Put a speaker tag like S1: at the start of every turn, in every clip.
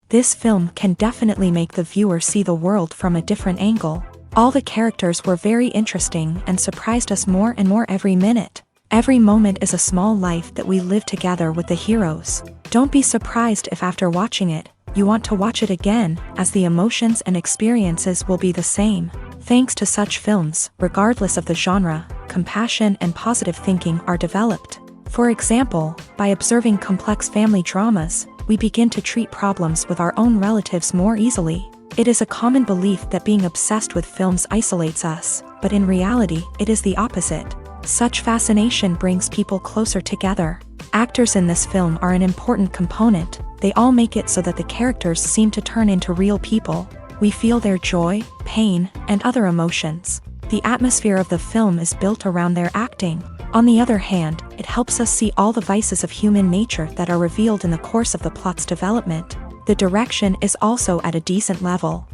S1: This film can definitely make the viewer see the world from a different angle. All the characters were very interesting and surprised us more and more every minute. Every moment is a small life that we live together with the heroes. Don't be surprised if after watching it, you want to watch it again, as the emotions and experiences will be the same. Thanks to such films, regardless of the genre, compassion and positive thinking are developed. For example, by observing complex family dramas, we begin to treat problems with our own relatives more easily. It is a common belief that being obsessed with films isolates us, but in reality, it is the opposite. Such fascination brings people closer together. Actors in this film are an important component. They all make it so that the characters seem to turn into real people. We feel their joy, pain, and other emotions. The atmosphere of the film is built around their acting. On the other hand, it helps us see all the vices of human nature that are revealed in the course of the plot's development. The direction is also at a decent level.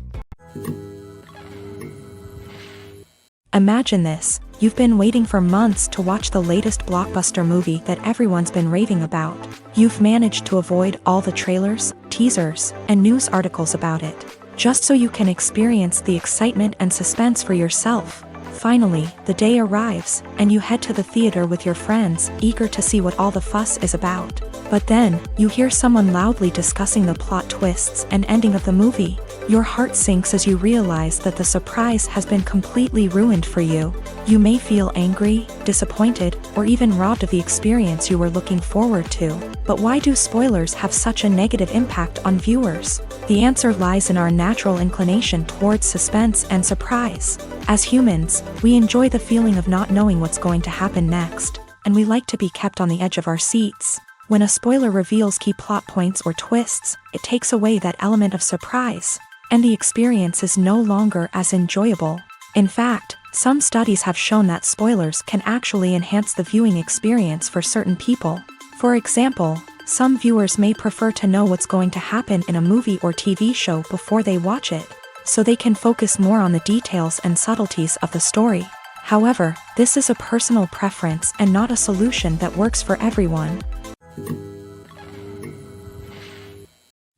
S1: Imagine this. You've been waiting for months to watch the latest blockbuster movie that everyone's been raving about. You've managed to avoid all the trailers, teasers, and news articles about it, just so you can experience the excitement and suspense for yourself. Finally, the day arrives, and you head to the theater with your friends, eager to see what all the fuss is about. But then, you hear someone loudly discussing the plot twists and ending of the movie. Your heart sinks as you realize that the surprise has been completely ruined for you. You may feel angry, disappointed, or even robbed of the experience you were looking forward to. But why do spoilers have such a negative impact on viewers? The answer lies in our natural inclination towards suspense and surprise. As humans, we enjoy the feeling of not knowing what's going to happen next, and we like to be kept on the edge of our seats. When a spoiler reveals key plot points or twists, it takes away that element of surprise, and the experience is no longer as enjoyable. In fact, some studies have shown that spoilers can actually enhance the viewing experience for certain people. For example, some viewers may prefer to know what's going to happen in a movie or TV show before they watch it, so they can focus more on the details and subtleties of the story. However, this is a personal preference and not a solution that works for everyone.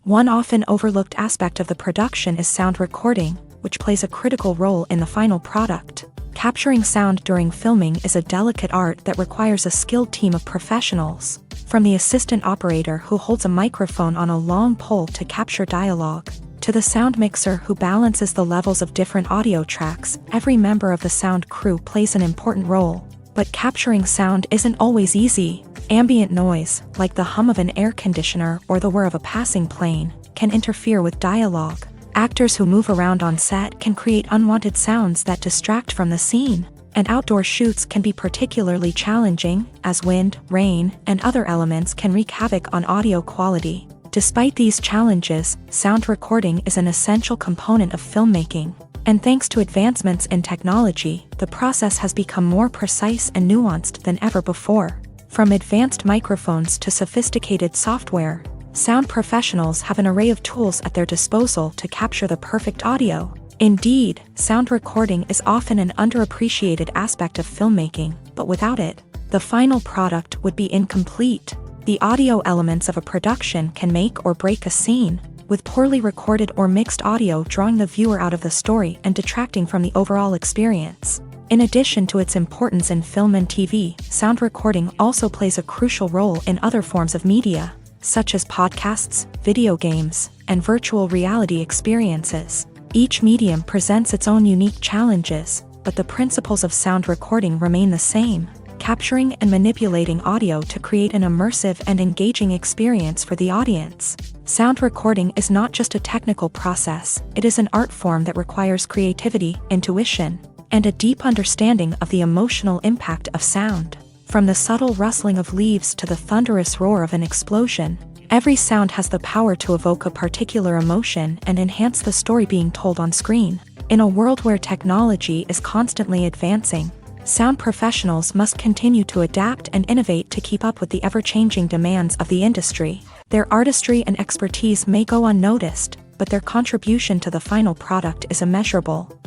S1: One often overlooked aspect of the production is sound recording, which plays a critical role in the final product. Capturing sound during filming is a delicate art that requires a skilled team of professionals. From the assistant operator who holds a microphone on a long pole to capture dialogue, to the sound mixer who balances the levels of different audio tracks, every member of the sound crew plays an important role. But capturing sound isn't always easy. Ambient noise, like the hum of an air conditioner or the whir of a passing plane, can interfere with dialogue. Actors who move around on set can create unwanted sounds that distract from the scene. And outdoor shoots can be particularly challenging, as wind, rain, and other elements can wreak havoc on audio quality. Despite these challenges, sound recording is an essential component of filmmaking. And thanks to advancements in technology, the process has become more precise and nuanced than ever before. From advanced microphones to sophisticated software, sound professionals have an array of tools at their disposal to capture the perfect audio. Indeed, sound recording is often an underappreciated aspect of filmmaking, but without it, the final product would be incomplete. The audio elements of a production can make or break a scene, with poorly recorded or mixed audio drawing the viewer out of the story and detracting from the overall experience. In addition to its importance in film and TV, sound recording also plays a crucial role in other forms of media, such as podcasts, video games, and virtual reality experiences. Each medium presents its own unique challenges, but the principles of sound recording remain the same: capturing and manipulating audio to create an immersive and engaging experience for the audience. Sound recording is not just a technical process, it is an art form that requires creativity, intuition, and a deep understanding of the emotional impact of sound. From the subtle rustling of leaves to the thunderous roar of an explosion, every sound has the power to evoke a particular emotion and enhance the story being told on screen. In a world where technology is constantly advancing, sound professionals must continue to adapt and innovate to keep up with the ever-changing demands of the industry. Their artistry and expertise may go unnoticed, but their contribution to the final product is immeasurable.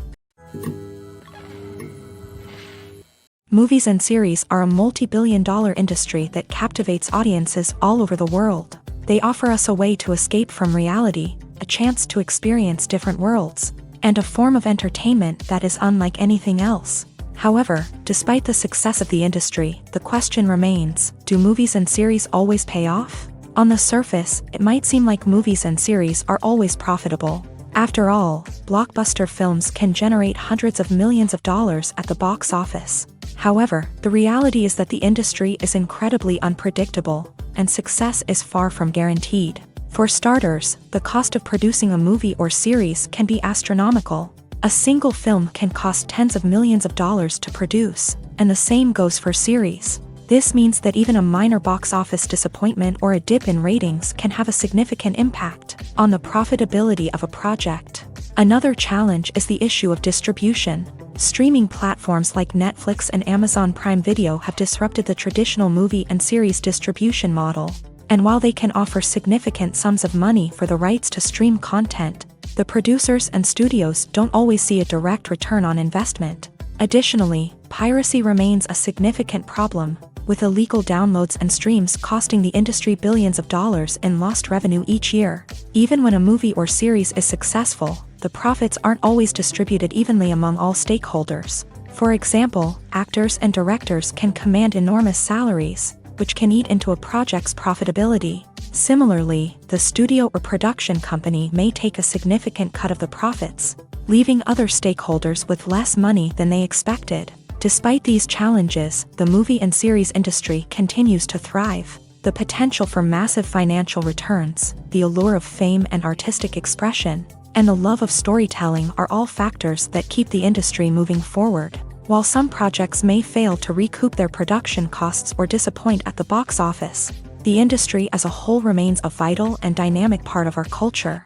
S1: Movies and series are a multi-billion-dollar industry that captivates audiences all over the world. They offer us a way to escape from reality, a chance to experience different worlds, and a form of entertainment that is unlike anything else. However, despite the success of the industry, the question remains, do movies and series always pay off? On the surface, it might seem like movies and series are always profitable. After all, blockbuster films can generate hundreds of millions of dollars at the box office. However, the reality is that the industry is incredibly unpredictable, and success is far from guaranteed. For starters, the cost of producing a movie or series can be astronomical. A single film can cost tens of millions of dollars to produce, and the same goes for series. This means that even a minor box office disappointment or a dip in ratings can have a significant impact on the profitability of a project. Another challenge is the issue of distribution. Streaming platforms like Netflix and Amazon Prime Video have disrupted the traditional movie and series distribution model. And while they can offer significant sums of money for the rights to stream content, the producers and studios don't always see a direct return on investment. Additionally, piracy remains a significant problem, with illegal downloads and streams costing the industry billions of dollars in lost revenue each year. Even when a movie or series is successful, the profits aren't always distributed evenly among all stakeholders. For example, actors and directors can command enormous salaries, which can eat into a project's profitability. Similarly, the studio or production company may take a significant cut of the profits, leaving other stakeholders with less money than they expected. Despite these challenges, the movie and series industry continues to thrive. The potential for massive financial returns, the allure of fame and artistic expression, and the love of storytelling are all factors that keep the industry moving forward. While some projects may fail to recoup their production costs or disappoint at the box office, the industry as a whole remains a vital and dynamic part of our culture.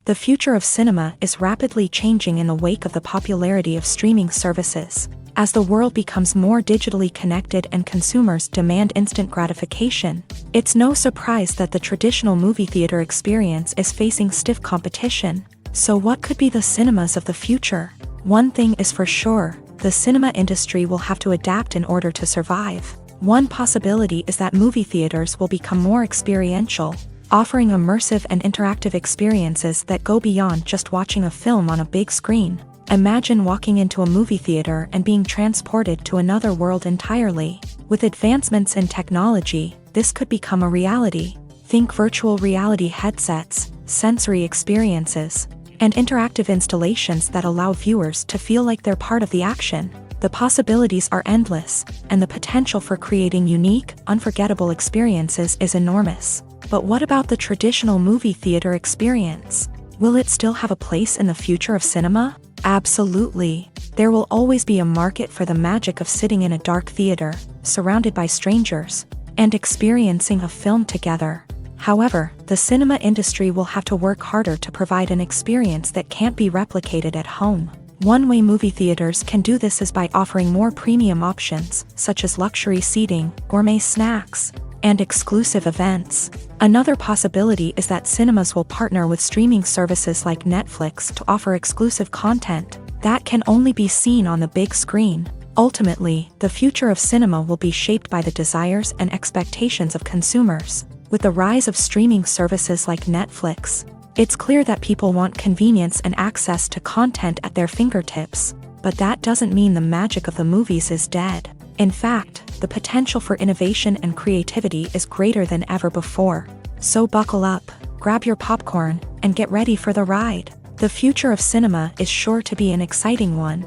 S1: The future of cinema is rapidly changing in the wake of the popularity of streaming services. As the world becomes more digitally connected and consumers demand instant gratification, it's no surprise that the traditional movie theater experience is facing stiff competition. So what could be the cinemas of the future? One thing is for sure, the cinema industry will have to adapt in order to survive. One possibility is that movie theaters will become more experiential, offering immersive and interactive experiences that go beyond just watching a film on a big screen. Imagine walking into a movie theater and being transported to another world entirely. With advancements in technology, this could become a reality. Think virtual reality headsets, sensory experiences, and interactive installations that allow viewers to feel like they're part of the action. The possibilities are endless, and the potential for creating unique, unforgettable experiences is enormous. But what about the traditional movie theater experience? Will it still have a place in the future of cinema? Absolutely. There will always be a market for the magic of sitting in a dark theater, surrounded by strangers, and experiencing a film together. However, the cinema industry will have to work harder to provide an experience that can't be replicated at home. One way movie theaters can do this is by offering more premium options, such as luxury seating, gourmet snacks, and exclusive events. Another possibility is that cinemas will partner with streaming services like Netflix to offer exclusive content that can only be seen on the big screen. Ultimately, the future of cinema will be shaped by the desires and expectations of consumers. With the rise of streaming services like Netflix, it's clear that people want convenience and access to content at their fingertips. But that doesn't mean the magic of the movies is dead. In fact, the potential for innovation and creativity is greater than ever before. So buckle up, grab your popcorn, and get ready for the ride. The future of cinema is sure to be an exciting one.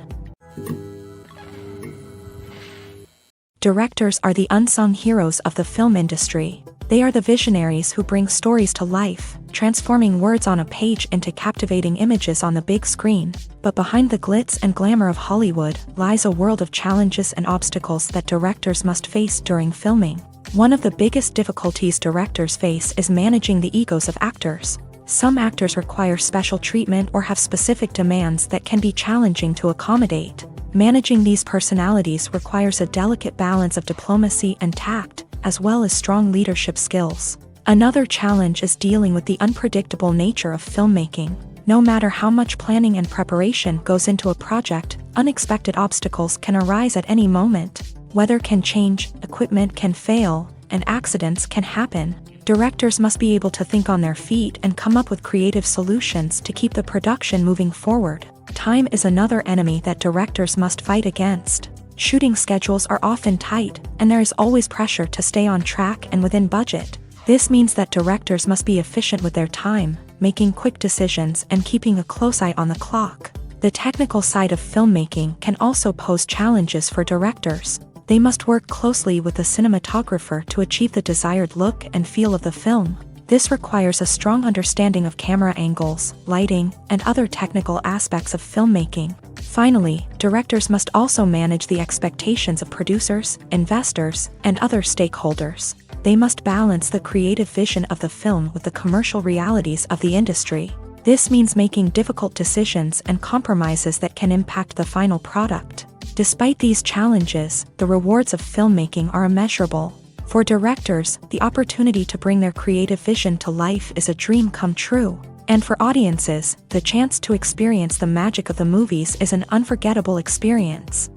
S1: Directors are the unsung heroes of the film industry. They are the visionaries who bring stories to life, transforming words on a page into captivating images on the big screen. But behind the glitz and glamour of Hollywood lies a world of challenges and obstacles that directors must face during filming. One of the biggest difficulties directors face is managing the egos of actors. Some actors require special treatment or have specific demands that can be challenging to accommodate. Managing these personalities requires a delicate balance of diplomacy and tact, as well as strong leadership skills. Another challenge is dealing with the unpredictable nature of filmmaking. No matter how much planning and preparation goes into a project, unexpected obstacles can arise at any moment. Weather can change, equipment can fail, and accidents can happen. Directors must be able to think on their feet and come up with creative solutions to keep the production moving forward. Time is another enemy that directors must fight against. Shooting schedules are often tight, and there is always pressure to stay on track and within budget. This means that directors must be efficient with their time, making quick decisions and keeping a close eye on the clock. The technical side of filmmaking can also pose challenges for directors. They must work closely with the cinematographer to achieve the desired look and feel of the film. This requires a strong understanding of camera angles, lighting, and other technical aspects of filmmaking. Finally, directors must also manage the expectations of producers, investors, and other stakeholders. They must balance the creative vision of the film with the commercial realities of the industry. This means making difficult decisions and compromises that can impact the final product. Despite these challenges, the rewards of filmmaking are immeasurable. For directors, the opportunity to bring their creative vision to life is a dream come true. And for audiences, the chance to experience the magic of the movies is an unforgettable experience.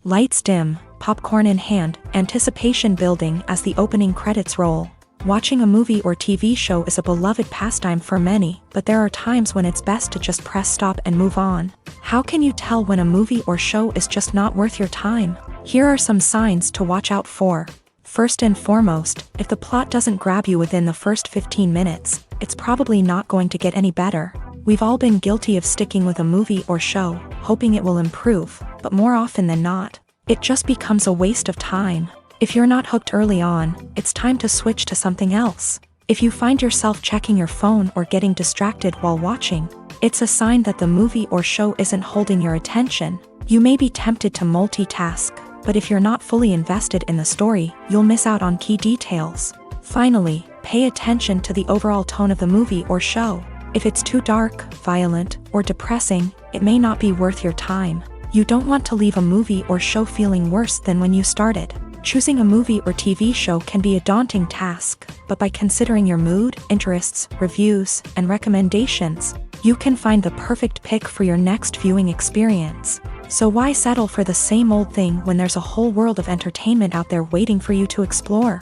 S1: Lights dim, popcorn in hand, anticipation building as the opening credits roll. Watching a movie or TV show is a beloved pastime for many, but there are times when it's best to just press stop and move on. How can you tell when a movie or show is just not worth your time? Here are some signs to watch out for. First and foremost, if the plot doesn't grab you within the first 15 minutes, it's probably not going to get any better. We've all been guilty of sticking with a movie or show, hoping it will improve, but more often than not, it just becomes a waste of time. If you're not hooked early on, it's time to switch to something else. If you find yourself checking your phone or getting distracted while watching, it's a sign that the movie or show isn't holding your attention. You may be tempted to multitask, but if you're not fully invested in the story, you'll miss out on key details. Finally, pay attention to the overall tone of the movie or show. If it's too dark, violent, or depressing, it may not be worth your time. You don't want to leave a movie or show feeling worse than when you started. Choosing a movie or TV show can be a daunting task, but by considering your mood, interests, reviews, and recommendations, you can find the perfect pick for your next viewing experience. So why settle for the same old thing when there's a whole world of entertainment out there waiting for you to explore?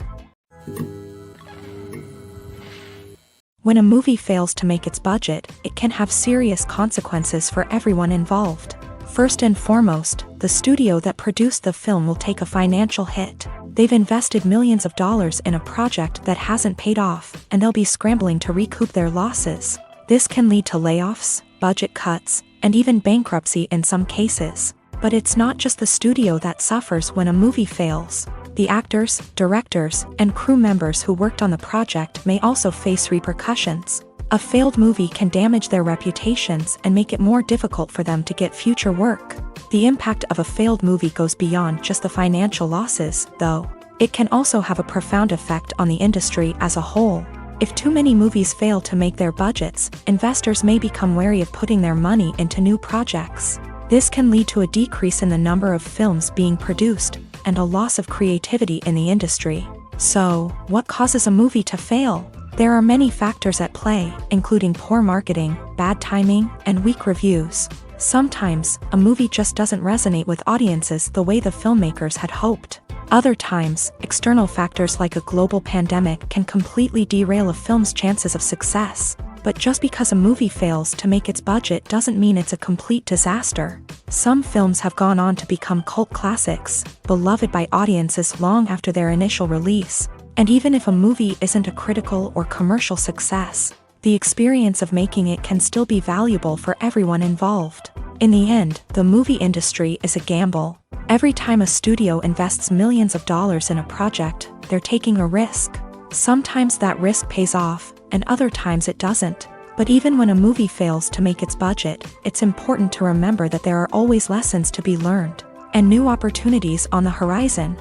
S1: When a movie fails to make its budget, it can have serious consequences for everyone involved. First and foremost, the studio that produced the film will take a financial hit. They've invested millions of dollars in a project that hasn't paid off, and they'll be scrambling to recoup their losses. This can lead to layoffs, budget cuts, and even bankruptcy in some cases. But it's not just the studio that suffers when a movie fails. The actors, directors, and crew members who worked on the project may also face repercussions. A failed movie can damage their reputations and make it more difficult for them to get future work. The impact of a failed movie goes beyond just the financial losses, though. It can also have a profound effect on the industry as a whole. If too many movies fail to make their budgets, investors may become wary of putting their money into new projects. This can lead to a decrease in the number of films being produced, and a loss of creativity in the industry. So, what causes a movie to fail? There are many factors at play, including poor marketing, bad timing, and weak reviews. Sometimes, a movie just doesn't resonate with audiences the way the filmmakers had hoped. Other times, external factors like a global pandemic can completely derail a film's chances of success. But just because a movie fails to make its budget doesn't mean it's a complete disaster. Some films have gone on to become cult classics, beloved by audiences long after their initial release. And even if a movie isn't a critical or commercial success, the experience of making it can still be valuable for everyone involved. In the end, the movie industry is a gamble. Every time a studio invests millions of dollars in a project, they're taking a risk. Sometimes that risk pays off, and other times it doesn't. But even when a movie fails to make its budget, it's important to remember that there are always lessons to be learned, and new opportunities on the horizon.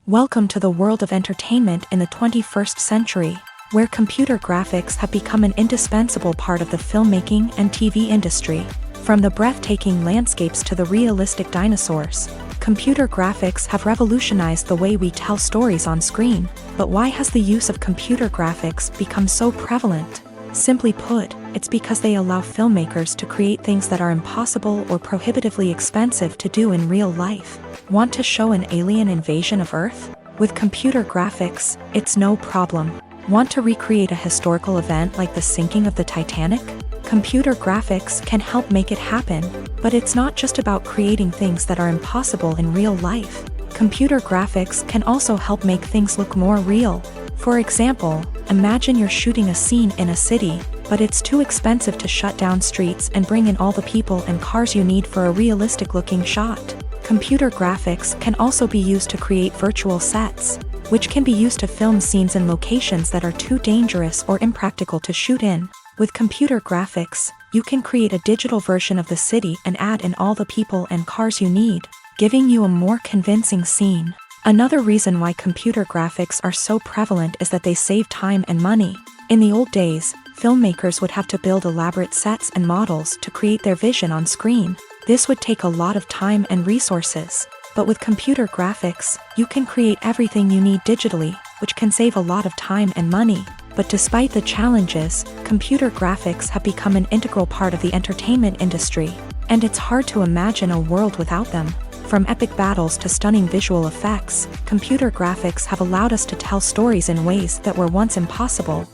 S1: Welcome to the world of entertainment in the 21st century, where computer graphics have become an indispensable part of the filmmaking and TV industry. From the breathtaking landscapes to the realistic dinosaurs, computer graphics have revolutionized the way we tell stories on screen. But why has the use of computer graphics become so prevalent? Simply put, it's because they allow filmmakers to create things that are impossible or prohibitively expensive to do in real life. Want to show an alien invasion of Earth? With computer graphics, it's no problem. Want to recreate a historical event like the sinking of the Titanic? Computer graphics can help make it happen, but it's not just about creating things that are impossible in real life. Computer graphics can also help make things look more real. For example, imagine you're shooting a scene in a city, but it's too expensive to shut down streets and bring in all the people and cars you need for a realistic-looking shot. Computer graphics can also be used to create virtual sets, which can be used to film scenes in locations that are too dangerous or impractical to shoot in. With computer graphics, you can create a digital version of the city and add in all the people and cars you need, giving you a more convincing scene. Another reason why computer graphics are so prevalent is that they save time and money. In the old days, filmmakers would have to build elaborate sets and models to create their vision on screen. This would take a lot of time and resources. But with computer graphics, you can create everything you need digitally, which can save a lot of time and money. But despite the challenges, computer graphics have become an integral part of the entertainment industry, and it's hard to imagine a world without them. From epic battles to stunning visual effects, computer graphics have allowed us to tell stories in ways that were once impossible.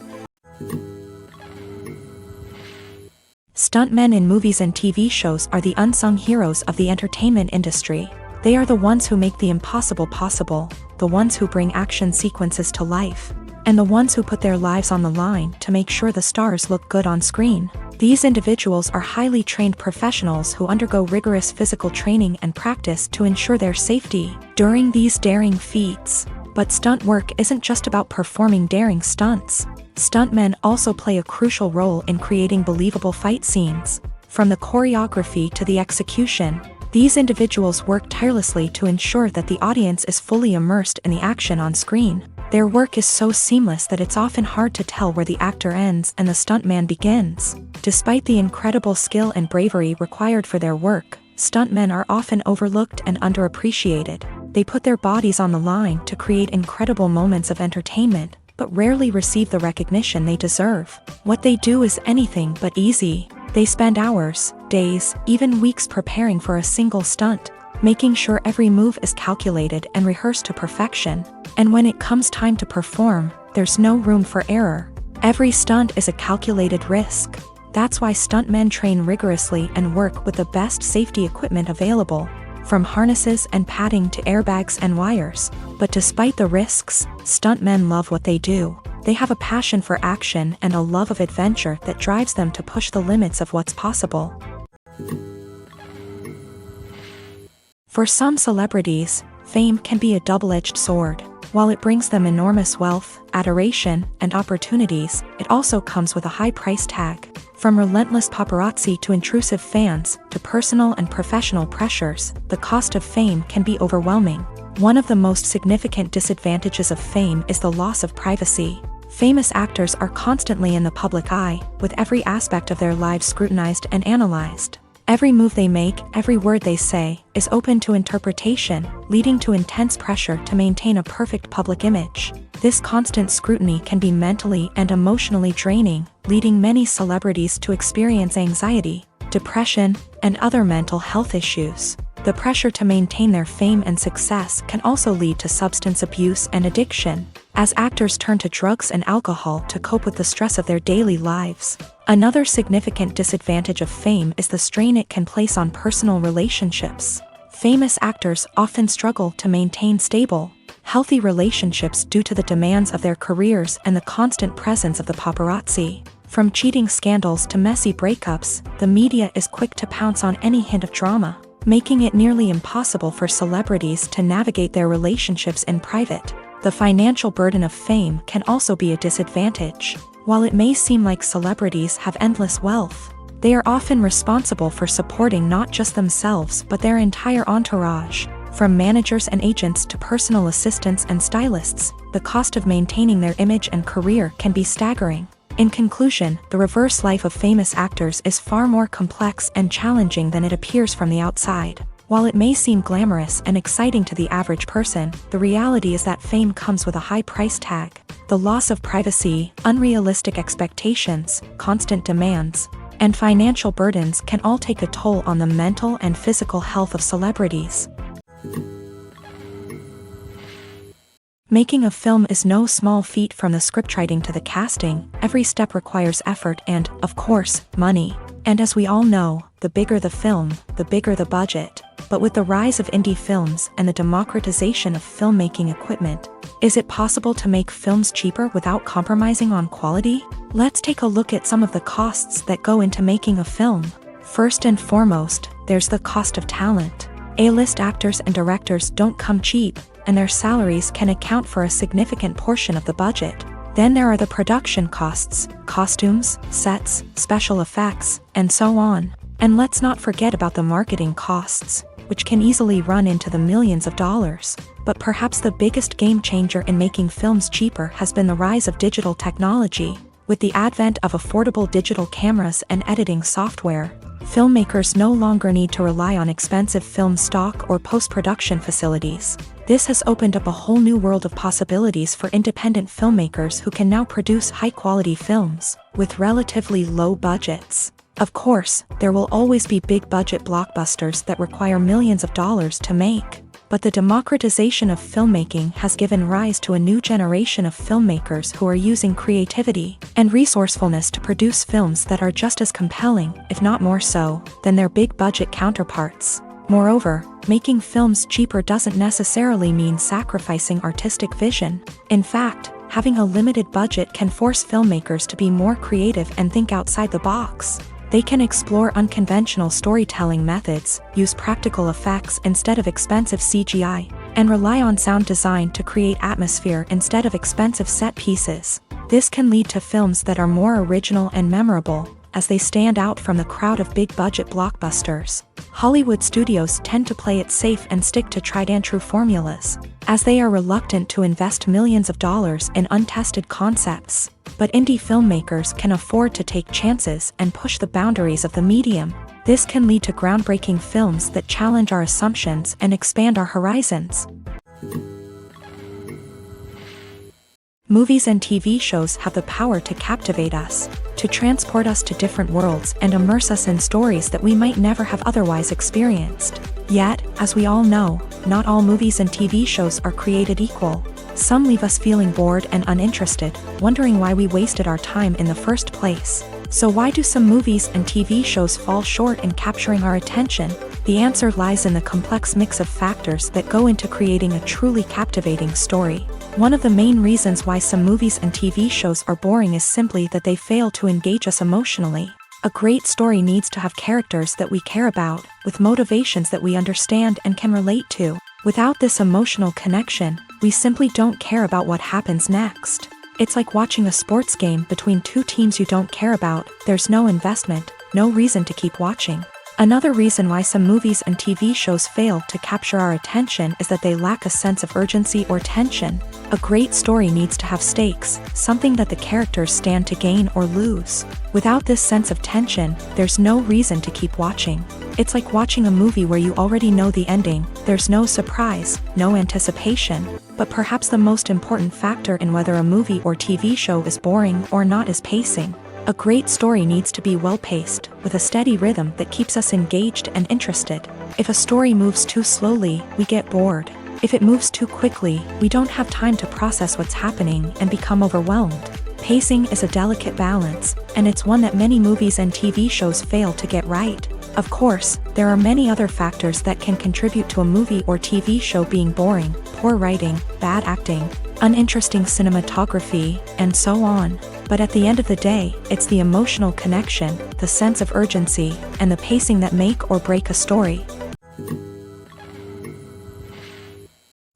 S1: Stuntmen in movies and TV shows are the unsung heroes of the entertainment industry. They are the ones who make the impossible possible, the ones who bring action sequences to life, and the ones who put their lives on the line to make sure the stars look good on screen. These individuals are highly trained professionals who undergo rigorous physical training and practice to ensure their safety during these daring feats. But stunt work isn't just about performing daring stunts. Stuntmen also play a crucial role in creating believable fight scenes. From the choreography to the execution, these individuals work tirelessly to ensure that the audience is fully immersed in the action on screen. Their work is so seamless that it's often hard to tell where the actor ends and the stuntman begins. Despite the incredible skill and bravery required for their work, stuntmen are often overlooked and underappreciated. They put their bodies on the line to create incredible moments of entertainment, but rarely receive the recognition they deserve. What they do is anything but easy. They spend hours, days, even weeks preparing for a single stunt, making sure every move is calculated and rehearsed to perfection. And when it comes time to perform, there's no room for error. Every stunt is a calculated risk. That's why stuntmen train rigorously and work with the best safety equipment available, from harnesses and padding to airbags and wires. But despite the risks, stuntmen love what they do. They have a passion for action and a love of adventure that drives them to push the limits of what's possible. For some celebrities, fame can be a double-edged sword. While it brings them enormous wealth, adoration, and opportunities, it also comes with a high price tag. From relentless paparazzi to intrusive fans, to personal and professional pressures, the cost of fame can be overwhelming. One of the most significant disadvantages of fame is the loss of privacy. Famous actors are constantly in the public eye, with every aspect of their lives scrutinized and analyzed. Every move they make, every word they say, is open to interpretation, leading to intense pressure to maintain a perfect public image. This constant scrutiny can be mentally and emotionally draining, leading many celebrities to experience anxiety, depression, and other mental health issues. The pressure to maintain their fame and success can also lead to substance abuse and addiction, as actors turn to drugs and alcohol to cope with the stress of their daily lives. Another significant disadvantage of fame is the strain it can place on personal relationships. Famous actors often struggle to maintain stable, healthy relationships due to the demands of their careers and the constant presence of the paparazzi. From cheating scandals to messy breakups, the media is quick to pounce on any hint of drama, making it nearly impossible for celebrities to navigate their relationships in private. The financial burden of fame can also be a disadvantage. While it may seem like celebrities have endless wealth, they are often responsible for supporting not just themselves but their entire entourage. From managers and agents to personal assistants and stylists, the cost of maintaining their image and career can be staggering. In conclusion, the reverse life of famous actors is far more complex and challenging than it appears from the outside. While it may seem glamorous and exciting to the average person, the reality is that fame comes with a high price tag. The loss of privacy, unrealistic expectations, constant demands, and financial burdens can all take a toll on the mental and physical health of celebrities. Making a film is no small feat. From the scriptwriting to the casting, every step requires effort and, of course, money. And as we all know, the bigger the film, the bigger the budget. But with the rise of indie films and the democratization of filmmaking equipment, is it possible to make films cheaper without compromising on quality? Let's take a look at some of the costs that go into making a film. First and foremost, there's the cost of talent. A-list actors and directors don't come cheap, and their salaries can account for a significant portion of the budget. Then there are the production costs, costumes, sets, special effects, and so on. And let's not forget about the marketing costs, which can easily run into the millions of dollars. But perhaps the biggest game changer in making films cheaper has been the rise of digital technology. With the advent of affordable digital cameras and editing software, filmmakers no longer need to rely on expensive film stock or post-production facilities. This has opened up a whole new world of possibilities for independent filmmakers who can now produce high-quality films with relatively low budgets. Of course, there will always be big-budget blockbusters that require millions of dollars to make. But the democratization of filmmaking has given rise to a new generation of filmmakers who are using creativity and resourcefulness to produce films that are just as compelling, if not more so, than their big-budget counterparts. Moreover, making films cheaper doesn't necessarily mean sacrificing artistic vision. In fact, having a limited budget can force filmmakers to be more creative and think outside the box. They can explore unconventional storytelling methods, use practical effects instead of expensive CGI, and rely on sound design to create atmosphere instead of expensive set pieces. This can lead to films that are more original and memorable, as they stand out from the crowd of big-budget blockbusters. Hollywood studios tend to play it safe and stick to tried-and-true formulas, as they are reluctant to invest millions of dollars in untested concepts. But indie filmmakers can afford to take chances and push the boundaries of the medium. This can lead to groundbreaking films that challenge our assumptions and expand our horizons. Movies and TV shows have the power to captivate us, to transport us to different worlds and immerse us in stories that we might never have otherwise experienced. Yet, as we all know, not all movies and TV shows are created equal. Some leave us feeling bored and uninterested, wondering why we wasted our time in the first place. So why do some movies and TV shows fall short in capturing our attention? The answer lies in the complex mix of factors that go into creating a truly captivating story. One of the main reasons why some movies and TV shows are boring is simply that they fail to engage us emotionally. A great story needs to have characters that we care about, with motivations that we understand and can relate to. Without this emotional connection, we simply don't care about what happens next. It's like watching a sports game between two teams you don't care about. There's no investment, no reason to keep watching. Another reason why some movies and TV shows fail to capture our attention is that they lack a sense of urgency or tension. A great story needs to have stakes, something that the characters stand to gain or lose. Without this sense of tension, there's no reason to keep watching. It's like watching a movie where you already know the ending. There's no surprise, no anticipation. But perhaps the most important factor in whether a movie or TV show is boring or not is pacing. A great story needs to be well-paced, with a steady rhythm that keeps us engaged and interested. If a story moves too slowly, we get bored. If it moves too quickly, we don't have time to process what's happening and become overwhelmed. Pacing is a delicate balance, and it's one that many movies and TV shows fail to get right. Of course, there are many other factors that can contribute to a movie or TV show being boring: poor writing, bad acting, uninteresting cinematography, and so on. But at the end of the day, it's the emotional connection, the sense of urgency, and the pacing that make or break a story.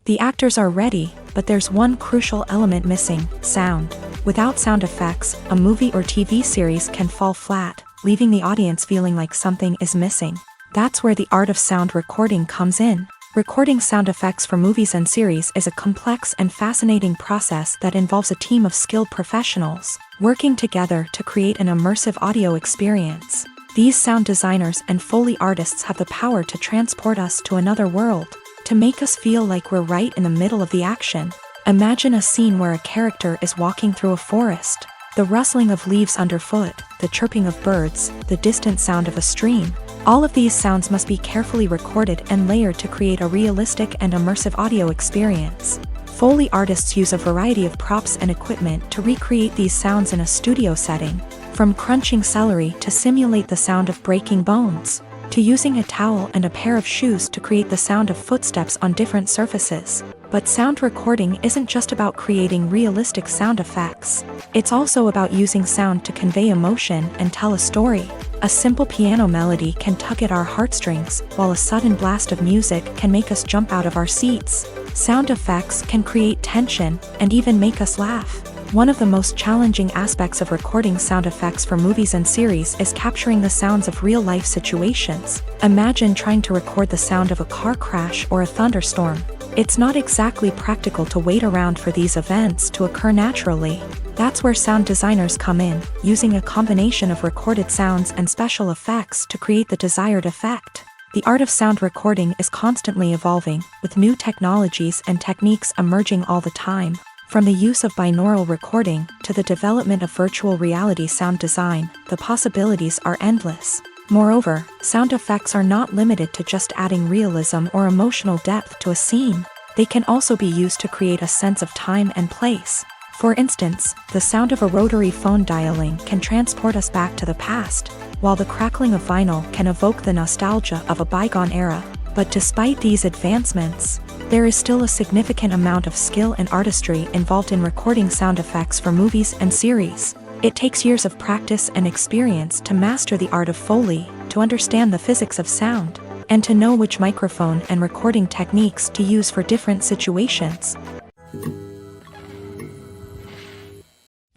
S1: The actors are ready, but there's one crucial element missing: sound. Without sound effects, a movie or TV series can fall flat, leaving the audience feeling like something is missing. That's where the art of sound recording comes in. Recording sound effects for movies and series is a complex and fascinating process that involves a team of skilled professionals working together to create an immersive audio experience. These sound designers and Foley artists have the power to transport us to another world, to make us feel like we're right in the middle of the action. Imagine a scene where a character is walking through a forest. The rustling of leaves underfoot, the chirping of birds, the distant sound of a stream. All of these sounds must be carefully recorded and layered to create a realistic and immersive audio experience. Foley artists use a variety of props and equipment to recreate these sounds in a studio setting, from crunching celery to simulate the sound of breaking bones, to using a towel and a pair of shoes to create the sound of footsteps on different surfaces. But sound recording isn't just about creating realistic sound effects. It's also about using sound to convey emotion and tell a story. A simple piano melody can tug at our heartstrings, while a sudden blast of music can make us jump out of our seats. Sound effects can create tension and even make us laugh. One of the most challenging aspects of recording sound effects for movies and series is capturing the sounds of real-life situations. Imagine trying to record the sound of a car crash or a thunderstorm. It's not exactly practical to wait around for these events to occur naturally. That's where sound designers come in, using a combination of recorded sounds and special effects to create the desired effect. The art of sound recording is constantly evolving, with new technologies and techniques emerging all the time. From the use of binaural recording to the development of virtual reality sound design, the possibilities are endless. Moreover, sound effects are not limited to just adding realism or emotional depth to a scene. They can also be used to create a sense of time and place. For instance, the sound of a rotary phone dialing can transport us back to the past, while the crackling of vinyl can evoke the nostalgia of a bygone era. But despite these advancements, there is still a significant amount of skill and artistry involved in recording sound effects for movies and series. It takes years of practice and experience to master the art of Foley, to understand the physics of sound, and to know which microphone and recording techniques to use for different situations.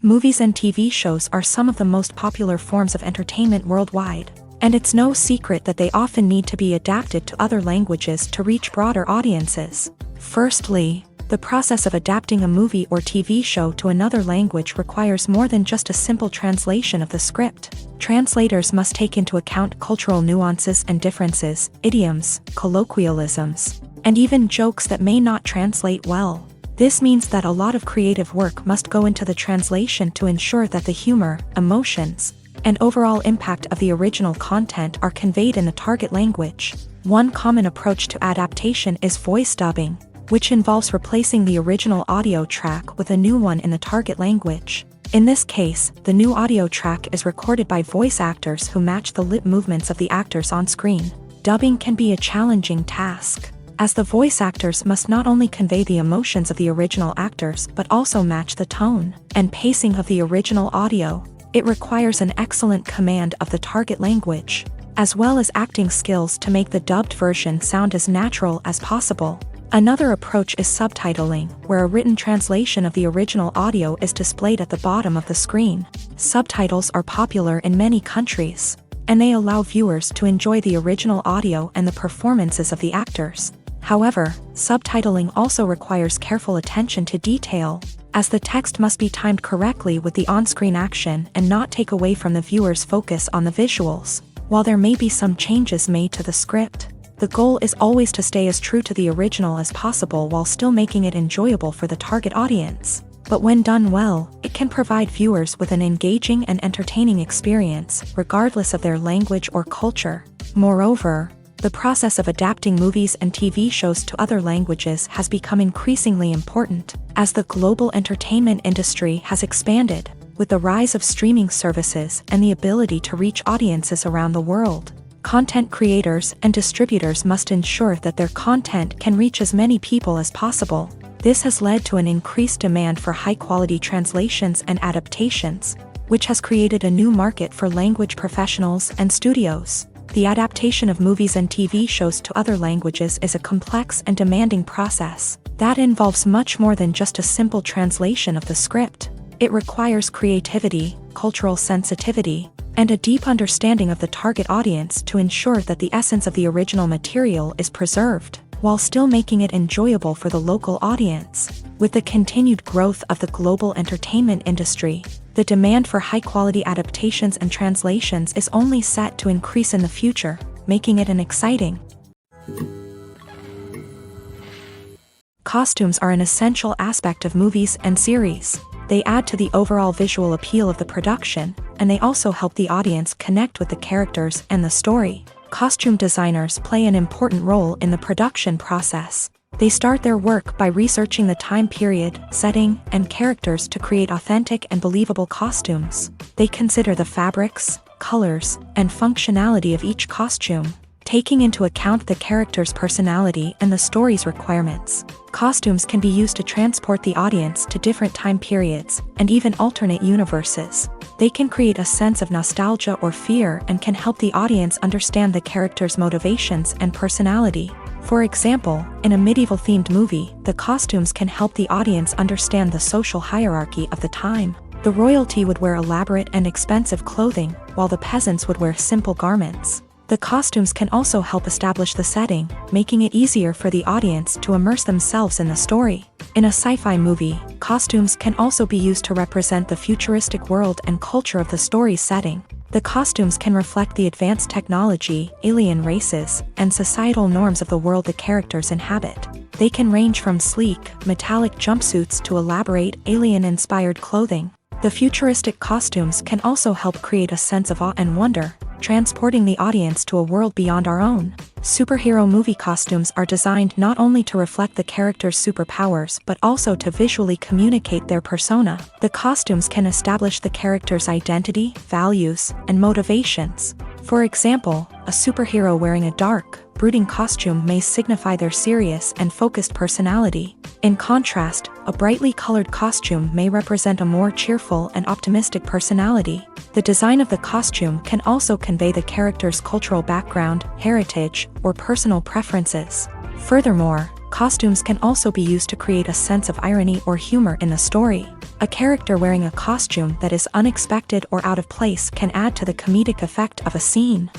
S1: Movies and TV shows are some of the most popular forms of entertainment worldwide, and it's no secret that they often need to be adapted to other languages to reach broader audiences. Firstly, the process of adapting a movie or TV show to another language requires more than just a simple translation of the script. Translators must take into account cultural nuances and differences, idioms, colloquialisms, and even jokes that may not translate well. This means that a lot of creative work must go into the translation to ensure that the humor, emotions, and overall impact of the original content are conveyed in the target language. One common approach to adaptation is voice dubbing, which involves replacing the original audio track with a new one in the target language. In this case, the new audio track is recorded by voice actors who match the lip movements of the actors on screen. Dubbing can be a challenging task, as the voice actors must not only convey the emotions of the original actors but also match the tone and pacing of the original audio. It requires an excellent command of the target language, as well as acting skills to make the dubbed version sound as natural as possible. Another approach is subtitling, where a written translation of the original audio is displayed at the bottom of the screen. Subtitles are popular in many countries, and they allow viewers to enjoy the original audio and the performances of the actors. However, subtitling also requires careful attention to detail, as the text must be timed correctly with the on-screen action and not take away from the viewer's focus on the visuals. While there may be some changes made to the script, the goal is always to stay as true to the original as possible while still making it enjoyable for the target audience. But when done well, it can provide viewers with an engaging and entertaining experience, regardless of their language or culture. Moreover, the process of adapting movies and TV shows to other languages has become increasingly important, as the global entertainment industry has expanded, with the rise of streaming services and the ability to reach audiences around the world. Content creators and distributors must ensure that their content can reach as many people as possible. This has led to an increased demand for high-quality translations and adaptations, which has created a new market for language professionals and studios. The adaptation of movies and TV shows to other languages is a complex and demanding process that involves much more than just a simple translation of the script. It requires creativity, cultural sensitivity, and a deep understanding of the target audience to ensure that the essence of the original material is preserved, while still making it enjoyable for the local audience. With the continued growth of the global entertainment industry, The demand for high-quality adaptations and translations is only set to increase in the future, making it an exciting. Costumes are an essential aspect of movies and series. They add to the overall visual appeal of the production, and they also help the audience connect with the characters and the story. Costume designers play an important role in the production process. They start their work by researching the time period, setting, and characters to create authentic and believable costumes. They consider the fabrics, colors, and functionality of each costume, taking into account the character's personality and the story's requirements. Costumes can be used to transport the audience to different time periods and even alternate universes. They can create a sense of nostalgia or fear and can help the audience understand the character's motivations and personality. For example, in a medieval-themed movie, the costumes can help the audience understand the social hierarchy of the time. The royalty would wear elaborate and expensive clothing, while the peasants would wear simple garments. The costumes can also help establish the setting, making it easier for the audience to immerse themselves in the story. In a sci-fi movie, costumes can also be used to represent the futuristic world and culture of the story's setting. The costumes can reflect the advanced technology, alien races, and societal norms of the world the characters inhabit. They can range from sleek, metallic jumpsuits to elaborate, alien-inspired clothing. The futuristic costumes can also help create a sense of awe and wonder, transporting the audience to a world beyond our own. Superhero movie costumes are designed not only to reflect the character's superpowers but also to visually communicate their persona. The costumes can establish the character's identity, values, and motivations. For example, a superhero wearing a dark, brooding costume may signify their serious and focused personality. In contrast, a brightly colored costume may represent a more cheerful and optimistic personality. The design of the costume can also convey the character's cultural background, heritage, or personal preferences. Furthermore, costumes can also be used to create a sense of irony or humor in the story. A character wearing a costume that is unexpected or out of place can add to the comedic effect of a scene.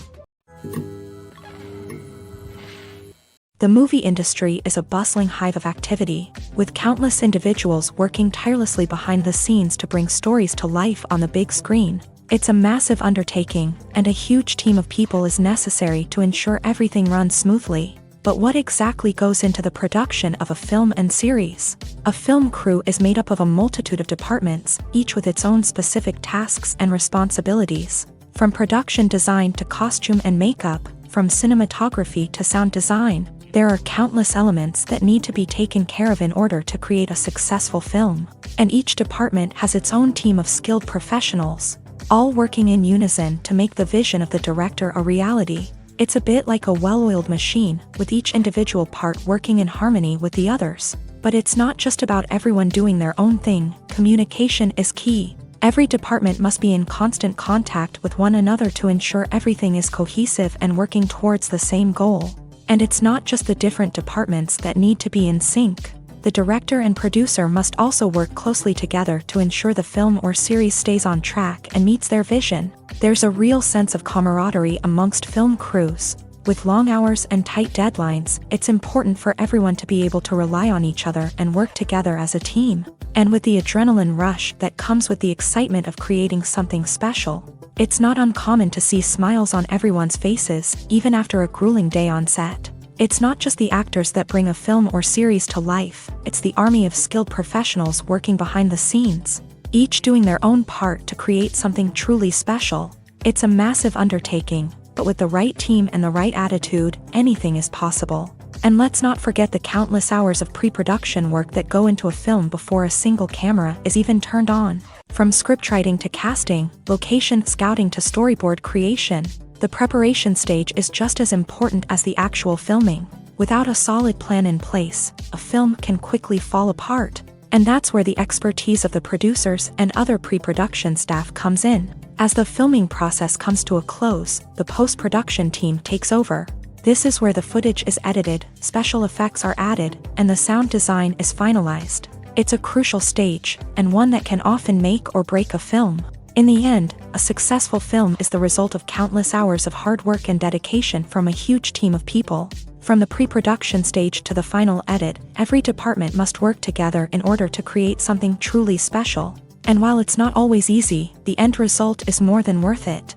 S1: The movie industry is a bustling hive of activity, with countless individuals working tirelessly behind the scenes to bring stories to life on the big screen. It's a massive undertaking, and a huge team of people is necessary to ensure everything runs smoothly. But what exactly goes into the production of a film and series? A film crew is made up of a multitude of departments, each with its own specific tasks and responsibilities. From production design to costume and makeup, from cinematography to sound design, there are countless elements that need to be taken care of in order to create a successful film. And each department has its own team of skilled professionals, all working in unison to make the vision of the director a reality. It's a bit like a well-oiled machine, with each individual part working in harmony with the others. But it's not just about everyone doing their own thing. Communication is key. Every department must be in constant contact with one another to ensure everything is cohesive and working towards the same goal. And it's not just the different departments that need to be in sync. The director and producer must also work closely together to ensure the film or series stays on track and meets their vision. There's a real sense of camaraderie amongst film crews. With long hours and tight deadlines, it's important for everyone to be able to rely on each other and work together as a team. And with the adrenaline rush that comes with the excitement of creating something special, it's not uncommon to see smiles on everyone's faces, even after a grueling day on set. It's not just the actors that bring a film or series to life, it's the army of skilled professionals working behind the scenes, each doing their own part to create something truly special. It's a massive undertaking, but with the right team and the right attitude, anything is possible. And let's not forget the countless hours of pre-production work that go into a film before a single camera is even turned on. From scriptwriting to casting, location scouting to storyboard creation, the preparation stage is just as important as the actual filming. Without a solid plan in place, a film can quickly fall apart. And that's where the expertise of the producers and other pre-production staff comes in. As the filming process comes to a close, the post-production team takes over. This is where the footage is edited, special effects are added, and the sound design is finalized. It's a crucial stage, and one that can often make or break a film. In the end, a successful film is the result of countless hours of hard work and dedication from a huge team of people. From the pre-production stage to the final edit, every department must work together in order to create something truly special. And while it's not always easy, the end result is more than worth it.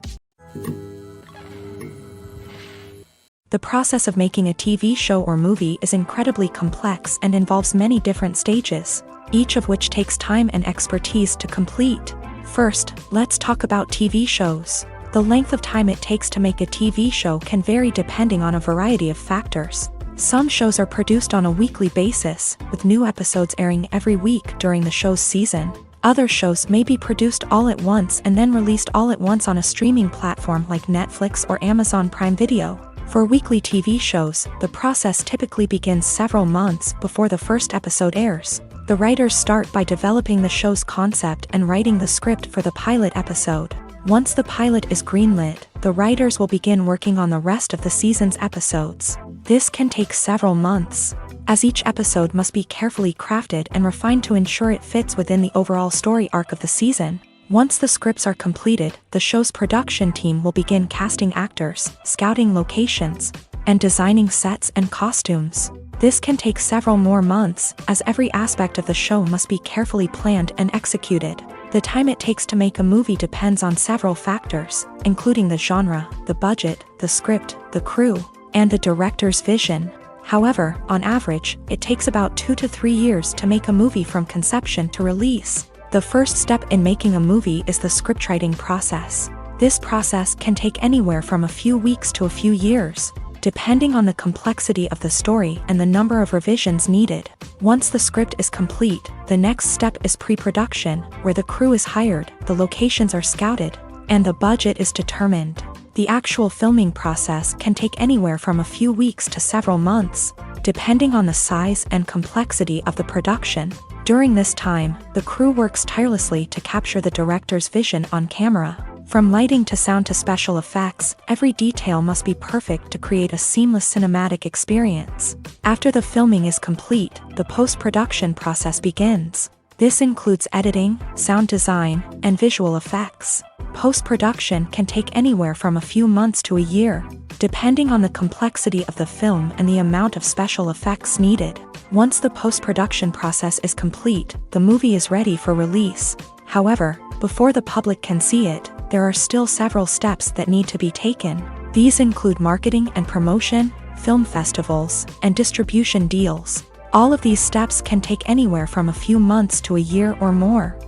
S1: The process of making a TV show or movie is incredibly complex and involves many different stages, each of which takes time and expertise to complete. First, let's talk about TV shows. The length of time it takes to make a TV show can vary depending on a variety of factors. Some shows are produced on a weekly basis, with new episodes airing every week during the show's season. Other shows may be produced all at once and then released all at once on a streaming platform like Netflix or Amazon Prime Video. For weekly TV shows, the process typically begins several months before the first episode airs. The writers start by developing the show's concept and writing the script for the pilot episode. Once the pilot is greenlit, the writers will begin working on the rest of the season's episodes. This can take several months, as each episode must be carefully crafted and refined to ensure it fits within the overall story arc of the season. Once the scripts are completed, the show's production team will begin casting actors, scouting locations, and designing sets and costumes. This can take several more months, as every aspect of the show must be carefully planned and executed. The time it takes to make a movie depends on several factors, including the genre, the budget, the script, the crew, and the director's vision. However, on average, it takes about 2 to 3 years to make a movie from conception to release. The first step in making a movie is the scriptwriting process. This process can take anywhere from a few weeks to a few years, depending on the complexity of the story and the number of revisions needed. Once the script is complete, the next step is pre-production, where the crew is hired, the locations are scouted, and the budget is determined. The actual filming process can take anywhere from a few weeks to several months, depending on the size and complexity of the production. During this time, the crew works tirelessly to capture the director's vision on camera. From lighting to sound to special effects, every detail must be perfect to create a seamless cinematic experience. After the filming is complete, the post-production process begins. This includes editing, sound design, and visual effects. Post-production can take anywhere from a few months to a year, depending on the complexity of the film and the amount of special effects needed. Once the post-production process is complete, the movie is ready for release. However, before the public can see it, there are still several steps that need to be taken. These include marketing and promotion, film festivals, and distribution deals. All of these steps can take anywhere from a few months to a year or more.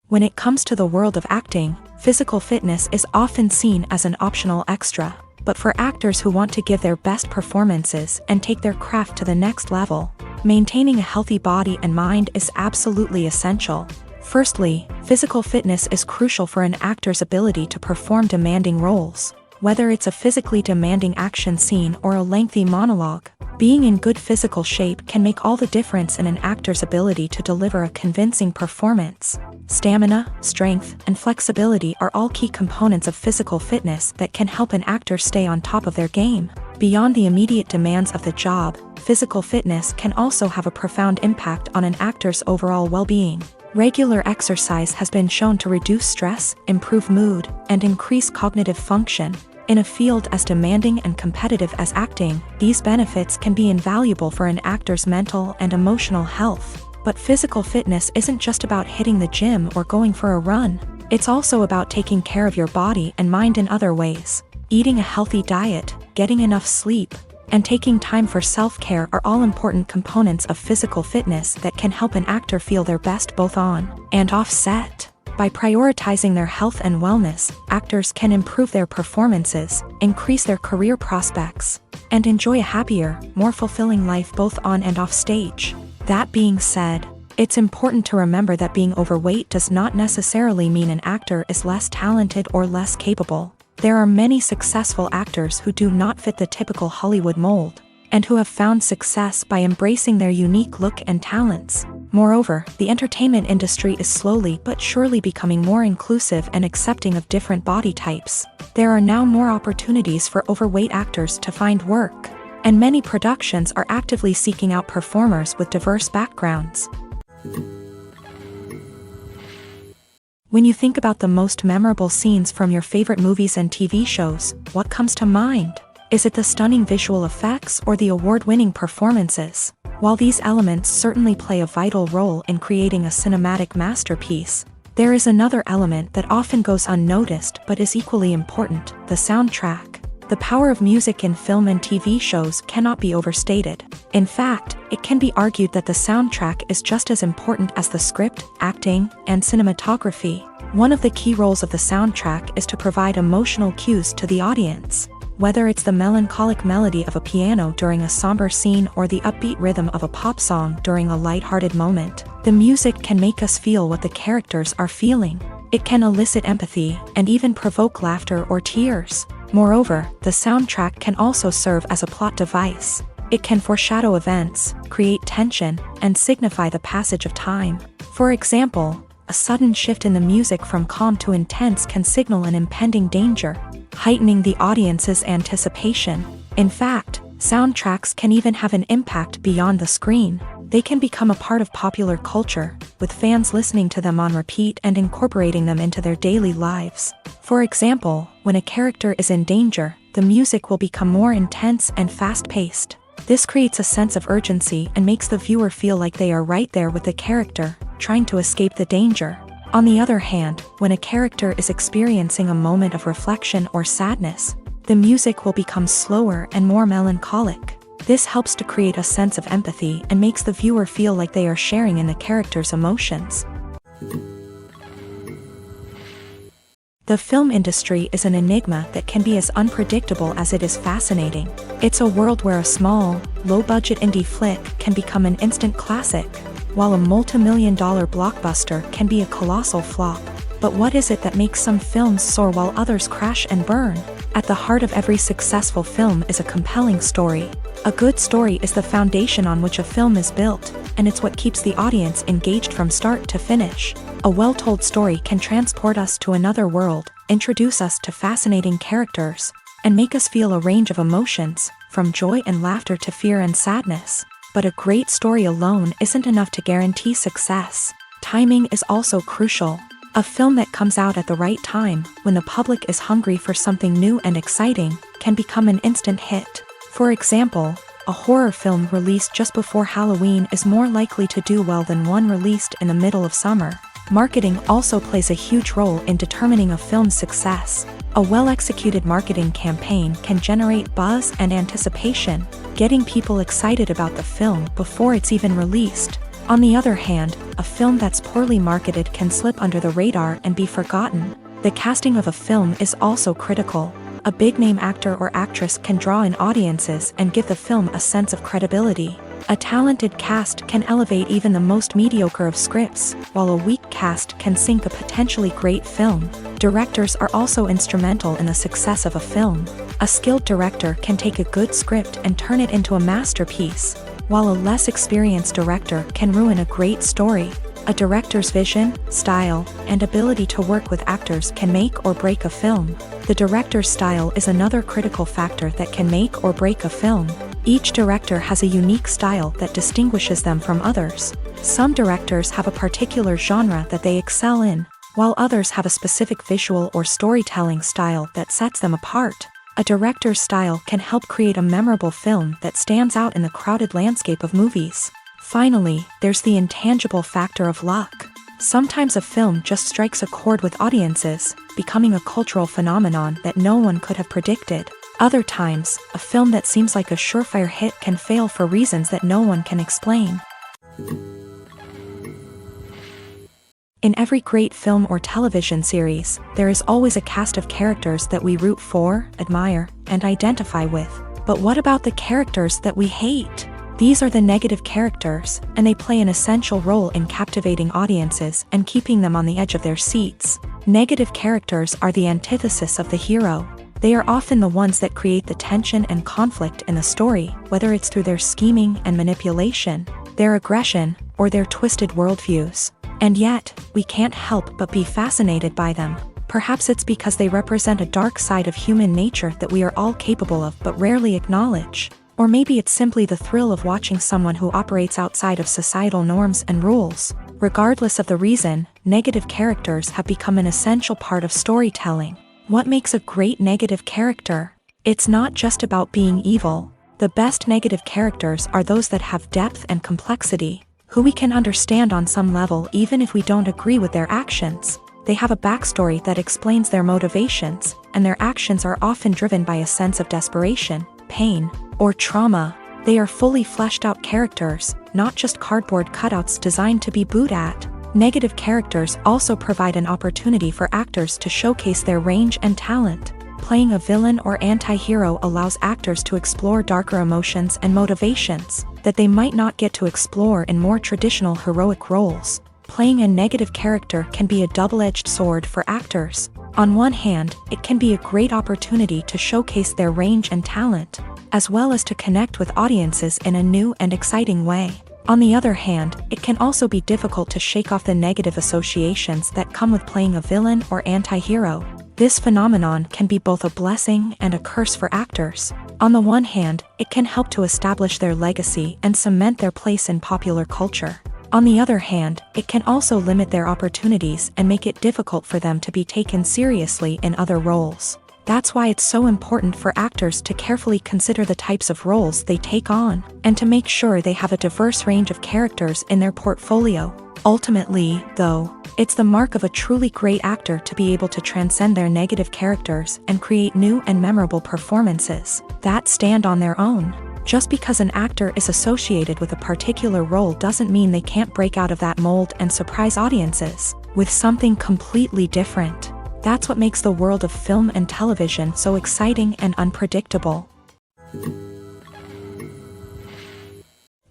S1: When it comes to the world of acting, physical fitness is often seen as an optional extra. But for actors who want to give their best performances and take their craft to the next level, maintaining a healthy body and mind is absolutely essential. Firstly, physical fitness is crucial for an actor's ability to perform demanding roles. Whether it's a physically demanding action scene or a lengthy monologue, being in good physical shape can make all the difference in an actor's ability to deliver a convincing performance. Stamina, strength, and flexibility are all key components of physical fitness that can help an actor stay on top of their game. Beyond the immediate demands of the job, physical fitness can also have a profound impact on an actor's overall well-being. Regular exercise has been shown to reduce stress, improve mood, and increase cognitive function. In a field as demanding and competitive as acting, these benefits can be invaluable for an actor's mental and emotional health. But physical fitness isn't just about hitting the gym or going for a run. It's also about taking care of your body and mind in other ways. Eating a healthy diet, getting enough sleep, and taking time for self-care are all important components of physical fitness that can help an actor feel their best both on and off set. By prioritizing their health and wellness, actors can improve their performances, increase their career prospects, and enjoy a happier, more fulfilling life both on and off stage. That being said, it's important to remember that being overweight does not necessarily mean an actor is less talented or less capable. There are many successful actors who do not fit the typical Hollywood mold, and who have found success by embracing their unique look and talents. Moreover, the entertainment industry is slowly but surely becoming more inclusive and accepting of different body types. There are now more opportunities for overweight actors to find work, and many productions are actively seeking out performers with diverse backgrounds. When you think about the most memorable scenes from your favorite movies and TV shows, what comes to mind? Is it the stunning visual effects or the award-winning performances? While these elements certainly play a vital role in creating a cinematic masterpiece, there is another element that often goes unnoticed but is equally important: the soundtrack. The power of music in film and TV shows cannot be overstated. In fact, it can be argued that the soundtrack is just as important as the script, acting, and cinematography. One of the key roles of the soundtrack is to provide emotional cues to the audience. Whether it's the melancholic melody of a piano during a somber scene or the upbeat rhythm of a pop song during a lighthearted moment, the music can make us feel what the characters are feeling. It can elicit empathy and even provoke laughter or tears. Moreover, the soundtrack can also serve as a plot device. It can foreshadow events, create tension, and signify the passage of time. For example, a sudden shift in the music from calm to intense can signal an impending danger, heightening the audience's anticipation. In fact, soundtracks can even have an impact beyond the screen. They can become a part of popular culture, with fans listening to them on repeat and incorporating them into their daily lives. For example, when a character is in danger, the music will become more intense and fast-paced. This creates a sense of urgency and makes the viewer feel like they are right there with the character, trying to escape the danger. On the other hand, when a character is experiencing a moment of reflection or sadness, the music will become slower and more melancholic. This helps to create a sense of empathy and makes the viewer feel like they are sharing in the character's emotions. The film industry is an enigma that can be as unpredictable as it is fascinating. It's a world where a small, low-budget indie flick can become an instant classic, while a multi-million-dollar blockbuster can be a colossal flop. But what is it that makes some films soar while others crash and burn? At the heart of every successful film is a compelling story. A good story is the foundation on which a film is built, and it's what keeps the audience engaged from start to finish. A well-told story can transport us to another world, introduce us to fascinating characters, and make us feel a range of emotions, from joy and laughter to fear and sadness. But a great story alone isn't enough to guarantee success. Timing is also crucial. A film that comes out at the right time, when the public is hungry for something new and exciting, can become an instant hit. For example, a horror film released just before Halloween is more likely to do well than one released in the middle of summer. Marketing also plays a huge role in determining a film's success. A well-executed marketing campaign can generate buzz and anticipation, getting people excited about the film before it's even released. On the other hand, a film that's poorly marketed can slip under the radar and be forgotten. The casting of a film is also critical. A big-name actor or actress can draw in audiences and give the film a sense of credibility. A talented cast can elevate even the most mediocre of scripts, while a weak cast can sink a potentially great film. Directors are also instrumental in the success of a film. A skilled director can take a good script and turn it into a masterpiece, while a less experienced director can ruin a great story. A director's vision, style, and ability to work with actors can make or break a film. The director's style is another critical factor that can make or break a film. Each director has a unique style that distinguishes them from others. Some directors have a particular genre that they excel in, while others have a specific visual or storytelling style that sets them apart. A director's style can help create a memorable film that stands out in the crowded landscape of movies. Finally, there's the intangible factor of luck. Sometimes a film just strikes a chord with audiences, becoming a cultural phenomenon that no one could have predicted. Other times, a film that seems like a surefire hit can fail for reasons that no one can explain. In every great film or television series, there is always a cast of characters that we root for, admire, and identify with. But what about the characters that we hate? These are the negative characters, and they play an essential role in captivating audiences and keeping them on the edge of their seats. Negative characters are the antithesis of the hero. They are often the ones that create the tension and conflict in the story, whether it's through their scheming and manipulation, their aggression, or their twisted worldviews. And yet, we can't help but be fascinated by them. Perhaps it's because they represent a dark side of human nature that we are all capable of but rarely acknowledge. Or maybe it's simply the thrill of watching someone who operates outside of societal norms and rules. Regardless of the reason, negative characters have become an essential part of storytelling. What makes a great negative character? It's not just about being evil. The best negative characters are those that have depth and complexity, who we can understand on some level even if we don't agree with their actions. They have a backstory that explains their motivations, and their actions are often driven by a sense of desperation, pain, or trauma. They are fully fleshed out characters, not just cardboard cutouts designed to be booed at. Negative characters also provide an opportunity for actors to showcase their range and talent. Playing a villain or anti-hero allows actors to explore darker emotions and motivations that they might not get to explore in more traditional heroic roles. Playing a negative character can be a double-edged sword for actors. On one hand, it can be a great opportunity to showcase their range and talent, as well as to connect with audiences in a new and exciting way. On the other hand, it can also be difficult to shake off the negative associations that come with playing a villain or anti-hero. This phenomenon can be both a blessing and a curse for actors. On the one hand, it can help to establish their legacy and cement their place in popular culture. On the other hand, it can also limit their opportunities and make it difficult for them to be taken seriously in other roles. That's why it's so important for actors to carefully consider the types of roles they take on, and to make sure they have a diverse range of characters in their portfolio. Ultimately, though, it's the mark of a truly great actor to be able to transcend their negative characters and create new and memorable performances that stand on their own. Just because an actor is associated with a particular role doesn't mean they can't break out of that mold and surprise audiences with something completely different. That's what makes the world of film and television so exciting and unpredictable.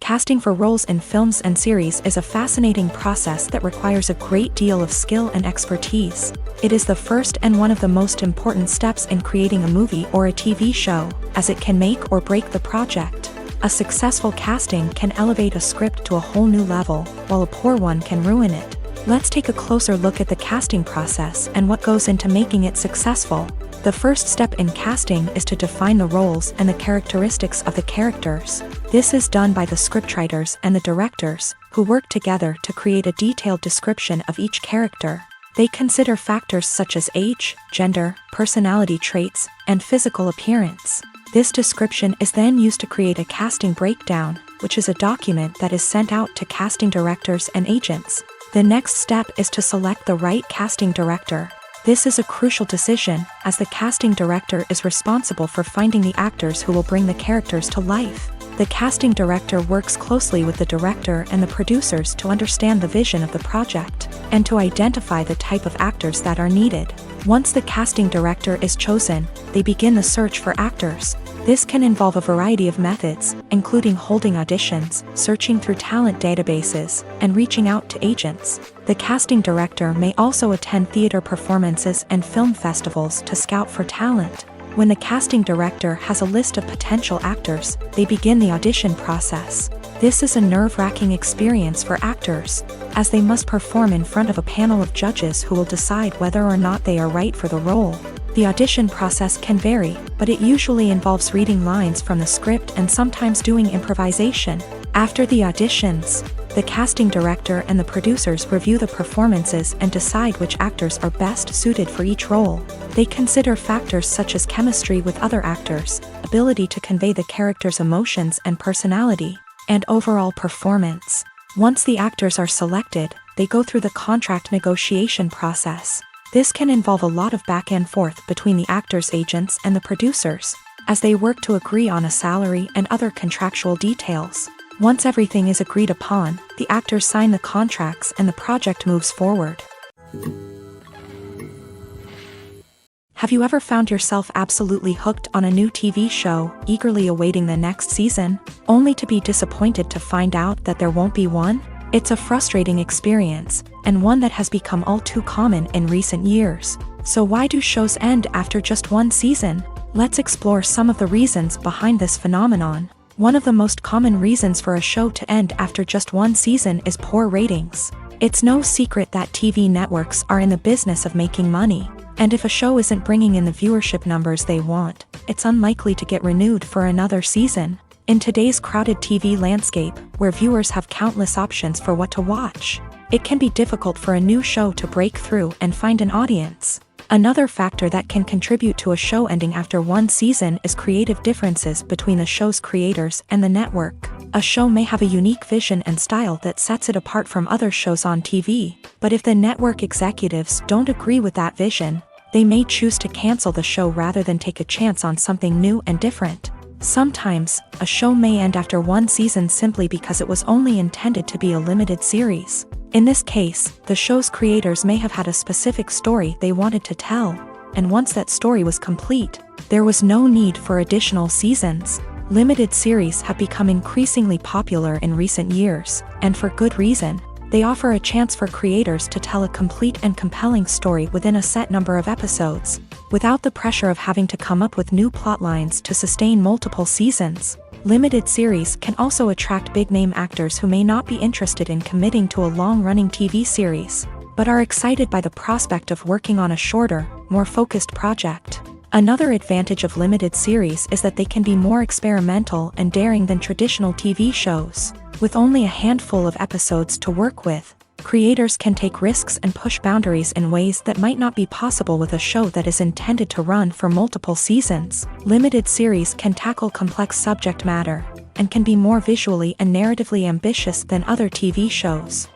S1: Casting for roles in films and series is a fascinating process that requires a great deal of skill and expertise. It is the first and one of the most important steps in creating a movie or a TV show, as it can make or break the project. A successful casting can elevate a script to a whole new level, while a poor one can ruin it. Let's take a closer look at the casting process and what goes into making it successful. The first step in casting is to define the roles and the characteristics of the characters. This is done by the scriptwriters and the directors, who work together to create a detailed description of each character. They consider factors such as age, gender, personality traits, and physical appearance. This description is then used to create a casting breakdown, which is a document that is sent out to casting directors and agents. The next step is to select the right casting director. This is a crucial decision, as the casting director is responsible for finding the actors who will bring the characters to life. The casting director works closely with the director and the producers to understand the vision of the project, and to identify the type of actors that are needed. Once the casting director is chosen, they begin the search for actors. This can involve a variety of methods, including holding auditions, searching through talent databases, and reaching out to agents. The casting director may also attend theater performances and film festivals to scout for talent. When the casting director has a list of potential actors, they begin the audition process. This is a nerve-wracking experience for actors, as they must perform in front of a panel of judges who will decide whether or not they are right for the role. The audition process can vary, but it usually involves reading lines from the script and sometimes doing improvisation. After the auditions, the casting director and the producers review the performances and decide which actors are best suited for each role. They consider factors such as chemistry with other actors, ability to convey the character's emotions and personality, and overall performance. Once the actors are selected, they go through the contract negotiation process. This can involve a lot of back and forth between the actors' agents and the producers, as they work to agree on a salary and other contractual details. Once everything is agreed upon, the actors sign the contracts and the project moves forward. Have you ever found yourself absolutely hooked on a new TV show, eagerly awaiting the next season, only to be disappointed to find out that there won't be one? It's a frustrating experience, and one that has become all too common in recent years. So why do shows end after just one season? Let's explore some of the reasons behind this phenomenon. One of the most common reasons for a show to end after just one season is poor ratings. It's no secret that TV networks are in the business of making money, and if a show isn't bringing in the viewership numbers they want, it's unlikely to get renewed for another season. In today's crowded TV landscape, where viewers have countless options for what to watch, it can be difficult for a new show to break through and find an audience. Another factor that can contribute to a show ending after one season is creative differences between the show's creators and the network. A show may have a unique vision and style that sets it apart from other shows on TV, but if the network executives don't agree with that vision, they may choose to cancel the show rather than take a chance on something new and different. Sometimes, a show may end after one season simply because it was only intended to be a limited series. In this case, the show's creators may have had a specific story they wanted to tell, and once that story was complete, there was no need for additional seasons. Limited series have become increasingly popular in recent years, and for good reason. They offer a chance for creators to tell a complete and compelling story within a set number of episodes, without the pressure of having to come up with new plotlines to sustain multiple seasons. Limited series can also attract big-name actors who may not be interested in committing to a long-running TV series, but are excited by the prospect of working on a shorter, more focused project. Another advantage of limited series is that they can be more experimental and daring than traditional TV shows. With only a handful of episodes to work with, creators can take risks and push boundaries in ways that might not be possible with a show that is intended to run for multiple seasons. Limited series can tackle complex subject matter, and can be more visually and narratively ambitious than other TV shows.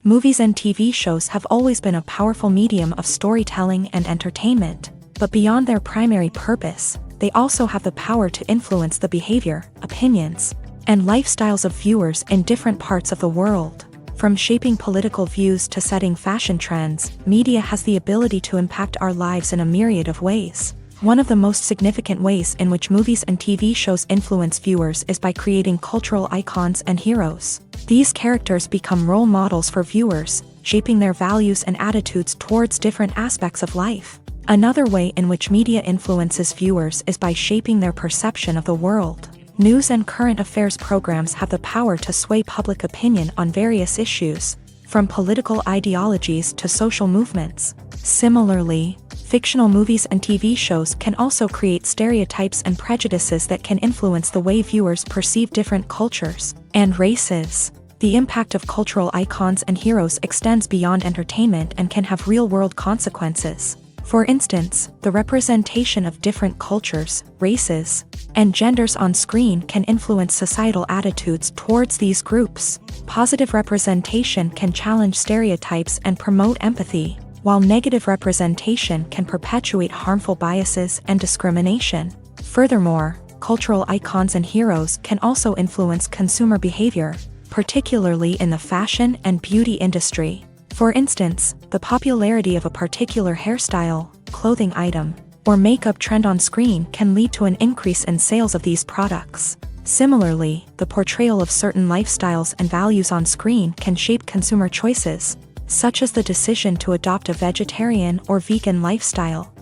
S1: Movies and TV shows have always been a powerful medium of storytelling and entertainment, but beyond their primary purpose, they also have the power to influence the behavior, opinions, and lifestyles of viewers in different parts of the world. From shaping political views to setting fashion trends, media has the ability to impact our lives in a myriad of ways. One of the most significant ways in which movies and TV shows influence viewers is by creating cultural icons and heroes. These characters become role models for viewers, shaping their values and attitudes towards different aspects of life. Another way in which media influences viewers is by shaping their perception of the world. News and current affairs programs have the power to sway public opinion on various issues, from political ideologies to social movements. Similarly, fictional movies and TV shows can also create stereotypes and prejudices that can influence the way viewers perceive different cultures and races. The impact of cultural icons and heroes extends beyond entertainment and can have real-world consequences. For instance, the representation of different cultures, races, and genders on screen can influence societal attitudes towards these groups. Positive representation can challenge stereotypes and promote empathy, while negative representation can perpetuate harmful biases and discrimination. Furthermore, cultural icons and heroes can also influence consumer behavior, particularly in the fashion and beauty industry. For instance, the popularity of a particular hairstyle, clothing item, or makeup trend on screen can lead to an increase in sales of these products. Similarly, the portrayal of certain lifestyles and values on screen can shape consumer choices, such as the decision to adopt a vegetarian or vegan lifestyle.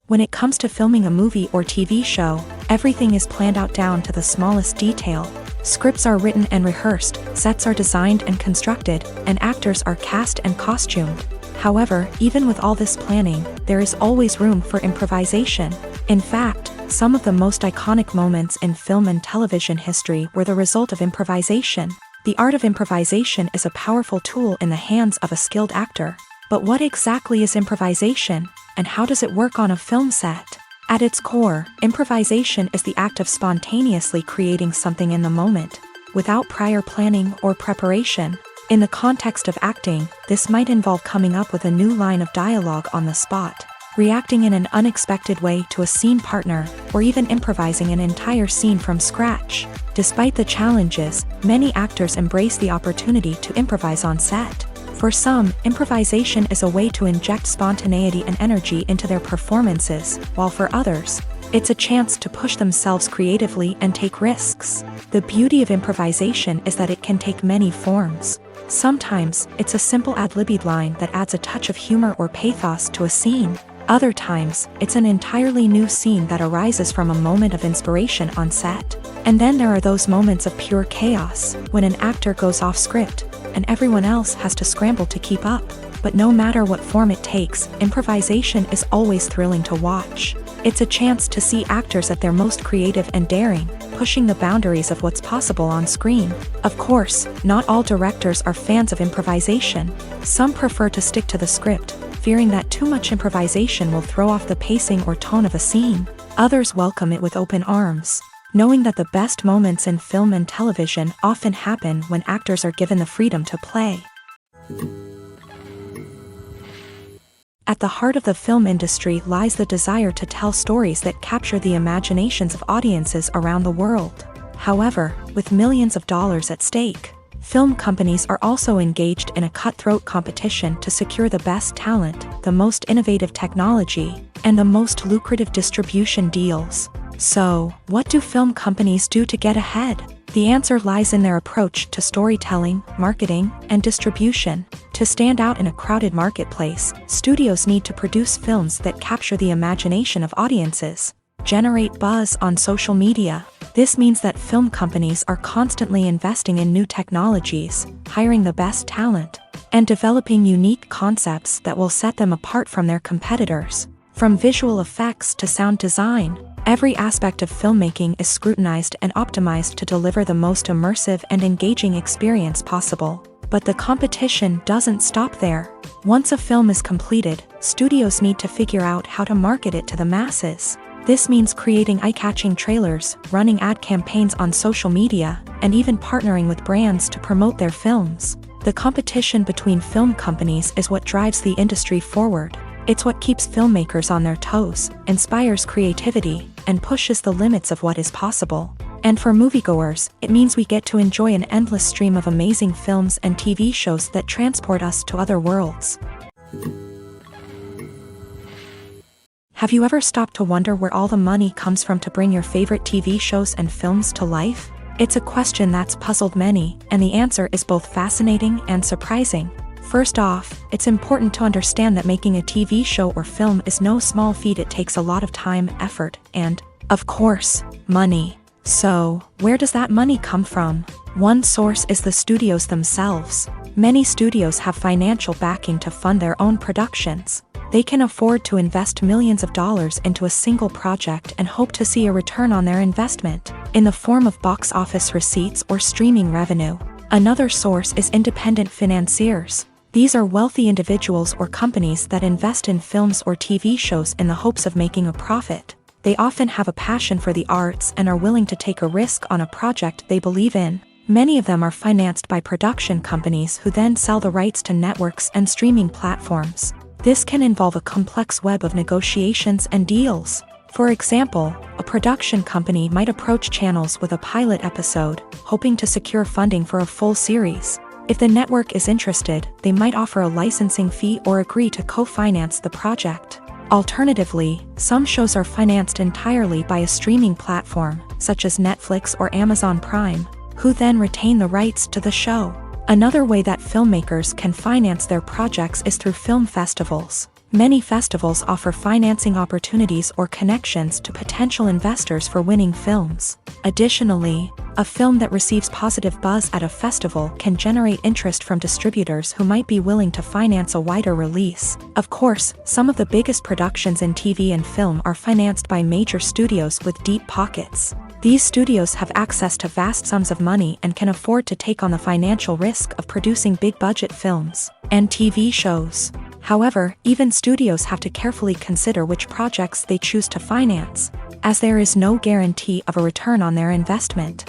S1: When it comes to filming a movie or TV show, everything is planned out down to the smallest detail. Scripts are written and rehearsed, sets are designed and constructed, and actors are cast and costumed. However, even with all this planning, there is always room for improvisation. In fact, some of the most iconic moments in film and television history were the result of improvisation. The art of improvisation is a powerful tool in the hands of a skilled actor. But what exactly is improvisation, and how does it work on a film set? At its core, improvisation is the act of spontaneously creating something in the moment, without prior planning or preparation. In the context of acting, this might involve coming up with a new line of dialogue on the spot, reacting in an unexpected way to a scene partner, or even improvising an entire scene from scratch. Despite the challenges, many actors embrace the opportunity to improvise on set. For some, improvisation is a way to inject spontaneity and energy into their performances, while for others, it's a chance to push themselves creatively and take risks. The beauty of improvisation is that it can take many forms. Sometimes, it's a simple ad-libbed line that adds a touch of humor or pathos to a scene. Other times, it's an entirely new scene that arises from a moment of inspiration on set. And then there are those moments of pure chaos, when an actor goes off script, and everyone else has to scramble to keep up. But no matter what form it takes, improvisation is always thrilling to watch. It's a chance to see actors at their most creative and daring, pushing the boundaries of what's possible on screen. Of course, not all directors are fans of improvisation. Some prefer to stick to the script, fearing that too much improvisation will throw off the pacing or tone of a scene. Others welcome it with open arms, knowing that the best moments in film and television often happen when actors are given the freedom to play. At the heart of the film industry lies the desire to tell stories that capture the imaginations of audiences around the world. However, with millions of dollars at stake, film companies are also engaged in a cutthroat competition to secure the best talent, the most innovative technology, and the most lucrative distribution deals. So, what do film companies do to get ahead? The answer lies in their approach to storytelling, marketing, and distribution. To stand out in a crowded marketplace, studios need to produce films that capture the imagination of audiences, generate buzz on social media. This means that film companies are constantly investing in new technologies, hiring the best talent, and developing unique concepts that will set them apart from their competitors. From visual effects to sound design, every aspect of filmmaking is scrutinized and optimized to deliver the most immersive and engaging experience possible. But the competition doesn't stop there. Once a film is completed, studios need to figure out how to market it to the masses. This means creating eye-catching trailers, running ad campaigns on social media, and even partnering with brands to promote their films. The competition between film companies is what drives the industry forward. It's what keeps filmmakers on their toes, inspires creativity, and pushes the limits of what is possible. And for moviegoers, it means we get to enjoy an endless stream of amazing films and TV shows that transport us to other worlds. Have you ever stopped to wonder where all the money comes from to bring your favorite TV shows and films to life? It's a question that's puzzled many, and the answer is both fascinating and surprising. First off, it's important to understand that making a TV show or film is no small feat. It takes a lot of time, effort, and, of course, money. So, where does that money come from? One source is the studios themselves. Many studios have financial backing to fund their own productions. They can afford to invest millions of dollars into a single project and hope to see a return on their investment, in the form of box office receipts or streaming revenue. Another source is independent financiers. These are wealthy individuals or companies that invest in films or TV shows in the hopes of making a profit. They often have a passion for the arts and are willing to take a risk on a project they believe in. Many of them are financed by production companies who then sell the rights to networks and streaming platforms. This can involve a complex web of negotiations and deals. For example, a production company might approach channels with a pilot episode, hoping to secure funding for a full series. If the network is interested, they might offer a licensing fee or agree to co-finance the project. Alternatively, some shows are financed entirely by a streaming platform, such as Netflix or Amazon Prime, who then retain the rights to the show. Another way that filmmakers can finance their projects is through film festivals. Many festivals offer financing opportunities or connections to potential investors for winning films. Additionally, a film that receives positive buzz at a festival can generate interest from distributors who might be willing to finance a wider release. Of course, some of the biggest productions in TV and film are financed by major studios with deep pockets. These studios have access to vast sums of money and can afford to take on the financial risk of producing big-budget films and TV shows. However, even studios have to carefully consider which projects they choose to finance, as there is no guarantee of a return on their investment.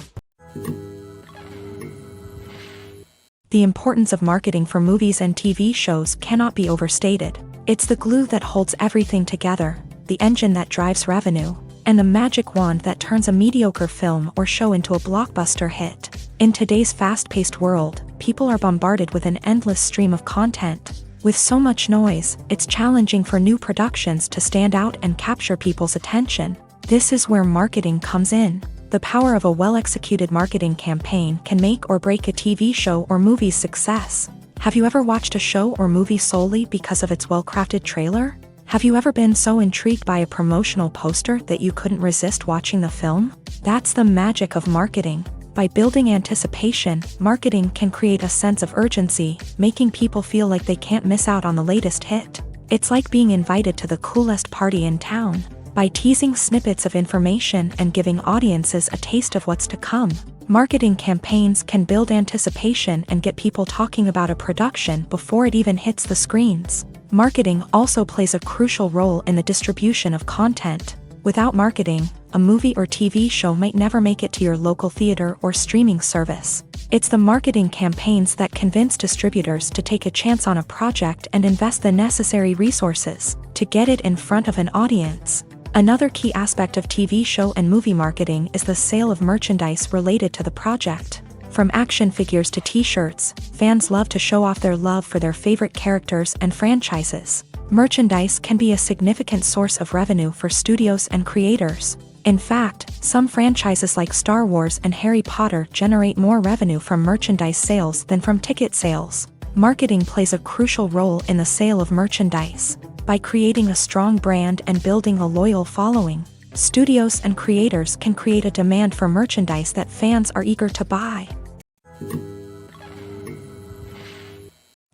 S1: The importance of marketing for movies and TV shows cannot be overstated. It's the glue that holds everything together, the engine that drives revenue, and the magic wand that turns a mediocre film or show into a blockbuster hit. In today's fast-paced world, people are bombarded with an endless stream of content. With so much noise, it's challenging for new productions to stand out and capture people's attention. This is where marketing comes in. The power of a well-executed marketing campaign can make or break a TV show or movie's success. Have you ever watched a show or movie solely because of its well-crafted trailer? Have you ever been so intrigued by a promotional poster that you couldn't resist watching the film? That's the magic of marketing. By building anticipation, marketing can create a sense of urgency, making people feel like they can't miss out on the latest hit. It's like being invited to the coolest party in town. by teasing snippets of information and giving audiences a taste of what's to come. Marketing campaigns can build anticipation and get people talking about a production before it even hits the screens. Marketing also plays a crucial role in the distribution of content. Without marketing, a movie or TV show might never make it to your local theater or streaming service. It's the marketing campaigns that convince distributors to take a chance on a project and invest the necessary resources to get it in front of an audience. Another key aspect of TV show and movie marketing is the sale of merchandise related to the project. From action figures to t-shirts, fans love to show off their love for their favorite characters and franchises. Merchandise can be a significant source of revenue for studios and creators. In fact, some franchises like Star Wars and Harry Potter generate more revenue from merchandise sales than from ticket sales. Marketing plays a crucial role in the sale of merchandise. By creating a strong brand and building a loyal following, studios and creators can create a demand for merchandise that fans are eager to buy.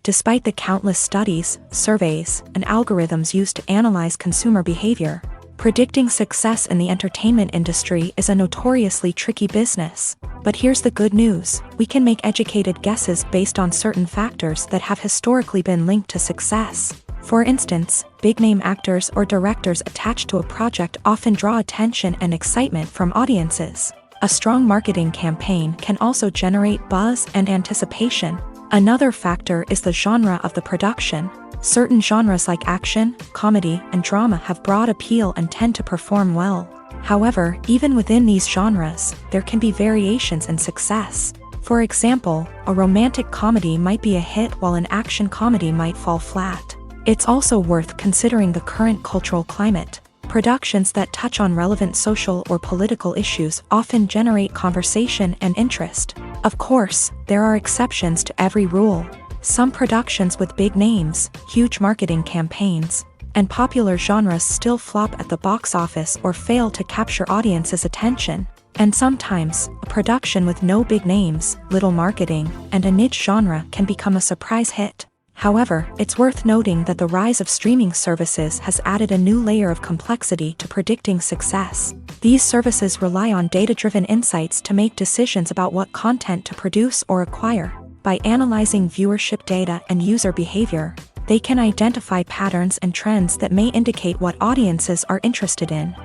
S1: Despite the countless studies, surveys, and algorithms used to analyze consumer behavior, predicting success in the entertainment industry is a notoriously tricky business. But here's the good news: we can make educated guesses based on certain factors that have historically been linked to success. For instance, big-name actors or directors attached to a project often draw attention and excitement from audiences. A strong marketing campaign can also generate buzz and anticipation. Another factor is the genre of the production. Certain genres like action, comedy, and drama have broad appeal and tend to perform well. However, even within these genres, there can be variations in success. For example, a romantic comedy might be a hit while an action comedy might fall flat. It's also worth considering the current cultural climate. Productions that touch on relevant social or political issues often generate conversation and interest. Of course, there are exceptions to every rule. Some productions with big names, huge marketing campaigns, and popular genres still flop at the box office or fail to capture audiences' attention. And sometimes, a production with no big names, little marketing, and a niche genre can become a surprise hit. However, it's worth noting that the rise of streaming services has added a new layer of complexity to predicting success. These services rely on data-driven insights to make decisions about what content to produce or acquire. By analyzing viewership data and user behavior, they can identify patterns and trends that may indicate what audiences are interested in.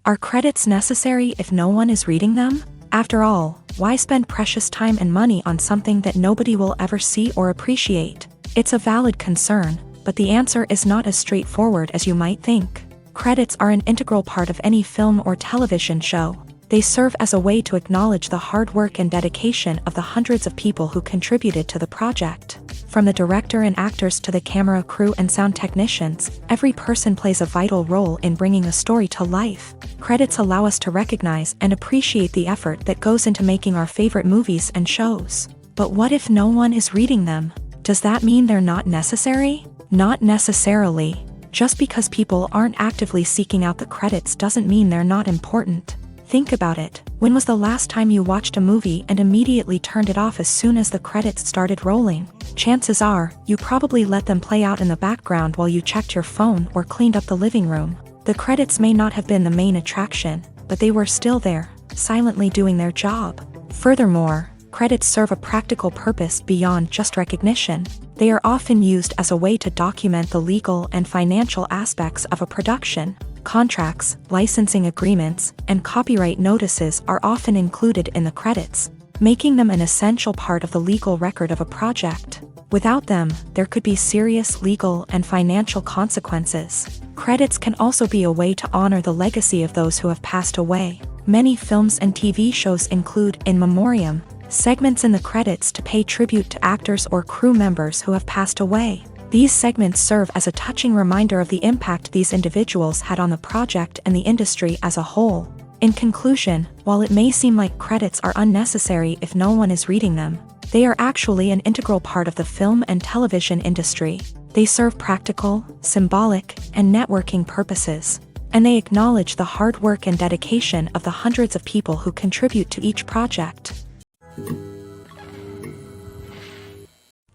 S1: Are credits necessary if no one is reading them? After all, why spend precious time and money on something that nobody will ever see or appreciate? It's a valid concern, but the answer is not as straightforward as you might think. Credits are an integral part of any film or television show. They serve as a way to acknowledge the hard work and dedication of the hundreds of people who contributed to the project. From the director and actors to the camera crew and sound technicians, every person plays a vital role in bringing a story to life. Credits allow us to recognize and appreciate the effort that goes into making our favorite movies and shows. But what if no one is reading them? Does that mean they're not necessary? Not necessarily. Just because people aren't actively seeking out the credits doesn't mean they're not important. Think about it. When was the last time you watched a movie and immediately turned it off as soon as the credits started rolling? Chances are, you probably let them play out in the background while you checked your phone or cleaned up the living room. The credits may not have been the main attraction, but they were still there, silently doing their job. Furthermore, credits serve a practical purpose beyond just recognition. They are often used as a way to document the legal and financial aspects of a production. Contracts, licensing agreements, and copyright notices are often included in the credits, making them an essential part of the legal record of a project. Without them, there could be serious legal and financial consequences. Credits can also be a way to honor the legacy of those who have passed away. Many films and TV shows include in memoriam segments in the credits to pay tribute to actors or crew members who have passed away. These segments serve as a touching reminder of the impact these individuals had on the project and the industry as a whole. In conclusion, while it may seem like credits are unnecessary if no one is reading them, they are actually an integral part of the film and television industry. They serve practical, symbolic, and networking purposes, and they acknowledge the hard work and dedication of the hundreds of people who contribute to each project.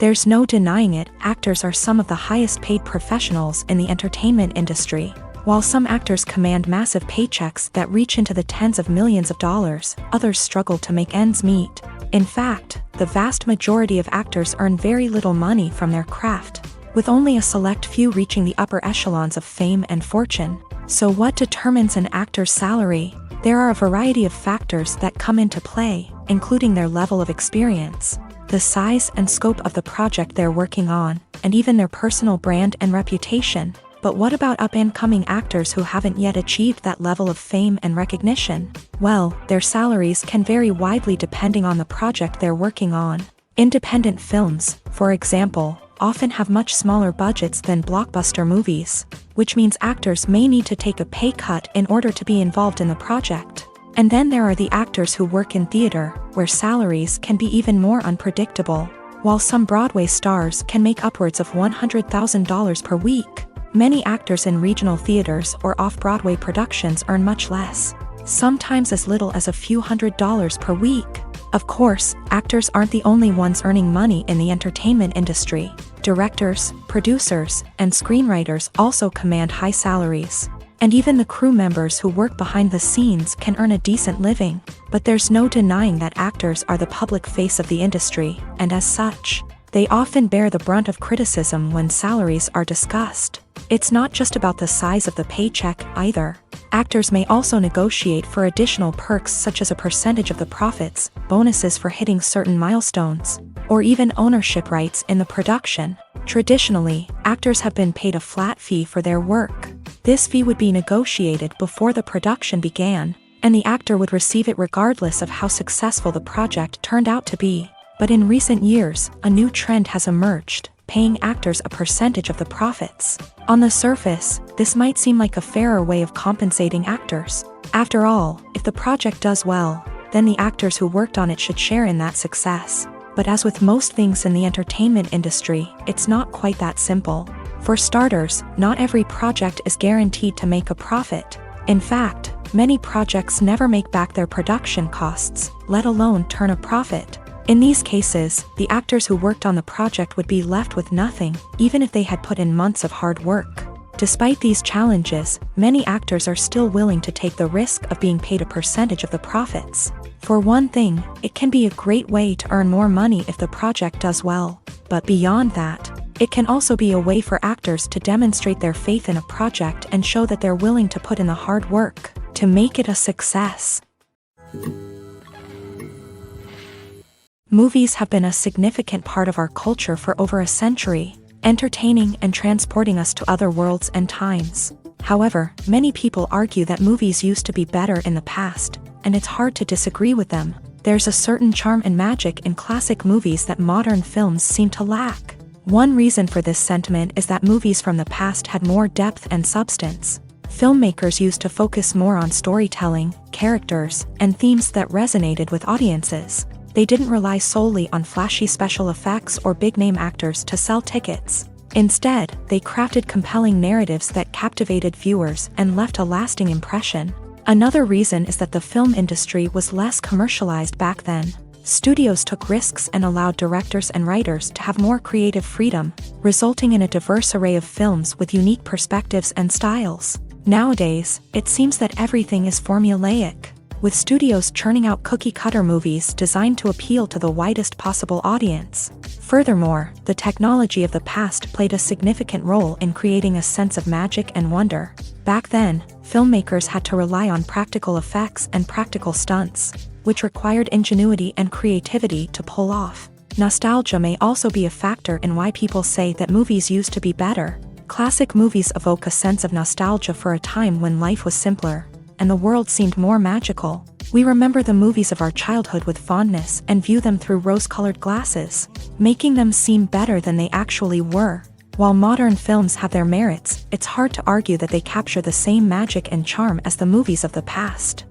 S1: There's no denying it, actors are some of the highest paid professionals in the entertainment industry. While some actors command massive paychecks that reach into the tens of millions of dollars, others struggle to make ends meet. In fact, the vast majority of actors earn very little money from their craft, with only a select few reaching the upper echelons of fame and fortune. So what determines an actor's salary? There are a variety of factors that come into play, including their level of experience, the size and scope of the project they're working on, and even their personal brand and reputation. But what about up-and-coming actors who haven't yet achieved that level of fame and recognition? Well, their salaries can vary widely depending on the project they're working on. Independent films, for example, often have much smaller budgets than blockbuster movies, which means actors may need to take a pay cut in order to be involved in the project. And then there are the actors who work in theater, where salaries can be even more unpredictable. While some Broadway stars can make upwards of $100,000 per week, many actors in regional theaters or off-Broadway productions earn much less, sometimes as little as a few $100s per week. Of course, actors aren't the only ones earning money in the entertainment industry. Directors, producers, and screenwriters also command high salaries. And even the crew members who work behind the scenes can earn a decent living. But there's no denying that actors are the public face of the industry, and as such, they often bear the brunt of criticism when salaries are discussed. It's not just about the size of the paycheck, either. Actors may also negotiate for additional perks such as a percentage of the profits, bonuses for hitting certain milestones, or even ownership rights in the production. Traditionally, actors have been paid a flat fee for their work. This fee would be negotiated before the production began, and the actor would receive it regardless of how successful the project turned out to be. But in recent years, a new trend has emerged, paying actors a percentage of the profits. On the surface, this might seem like a fairer way of compensating actors. After all, if the project does well, then the actors who worked on it should share in that success. But as with most things in the entertainment industry, it's not quite that simple. For starters, not every project is guaranteed to make a profit. In fact, many projects never make back their production costs, let alone turn a profit. In these cases, the actors who worked on the project would be left with nothing, even if they had put in months of hard work. Despite these challenges, many actors are still willing to take the risk of being paid a percentage of the profits. For one thing, it can be a great way to earn more money if the project does well. But beyond that, it can also be a way for actors to demonstrate their faith in a project and show that they're willing to put in the hard work to make it a success. Movies have been a significant part of our culture for over a century, entertaining and transporting us to other worlds and times. However, many people argue that movies used to be better in the past, and it's hard to disagree with them. There's a certain charm and magic in classic movies that modern films seem to lack. One reason for this sentiment is that movies from the past had more depth and substance. Filmmakers used to focus more on storytelling, characters, and themes that resonated with audiences. They didn't rely solely on flashy special effects or big-name actors to sell tickets. Instead, they crafted compelling narratives that captivated viewers and left a lasting impression. Another reason is that the film industry was less commercialized back then. Studios took risks and allowed directors and writers to have more creative freedom, resulting in a diverse array of films with unique perspectives and styles. Nowadays, it seems that everything is formulaic, with studios churning out cookie-cutter movies designed to appeal to the widest possible audience. Furthermore, the technology of the past played a significant role in creating a sense of magic and wonder. Back then, filmmakers had to rely on practical effects and practical stunts, which required ingenuity and creativity to pull off. Nostalgia may also be a factor in why people say that movies used to be better. Classic movies evoke a sense of nostalgia for a time when life was simpler, and the world seemed more magical. We remember the movies of our childhood with fondness and view them through rose-colored glasses, making them seem better than they actually were. While modern films have their merits, it's hard to argue that they capture the same magic and charm as the movies of the past.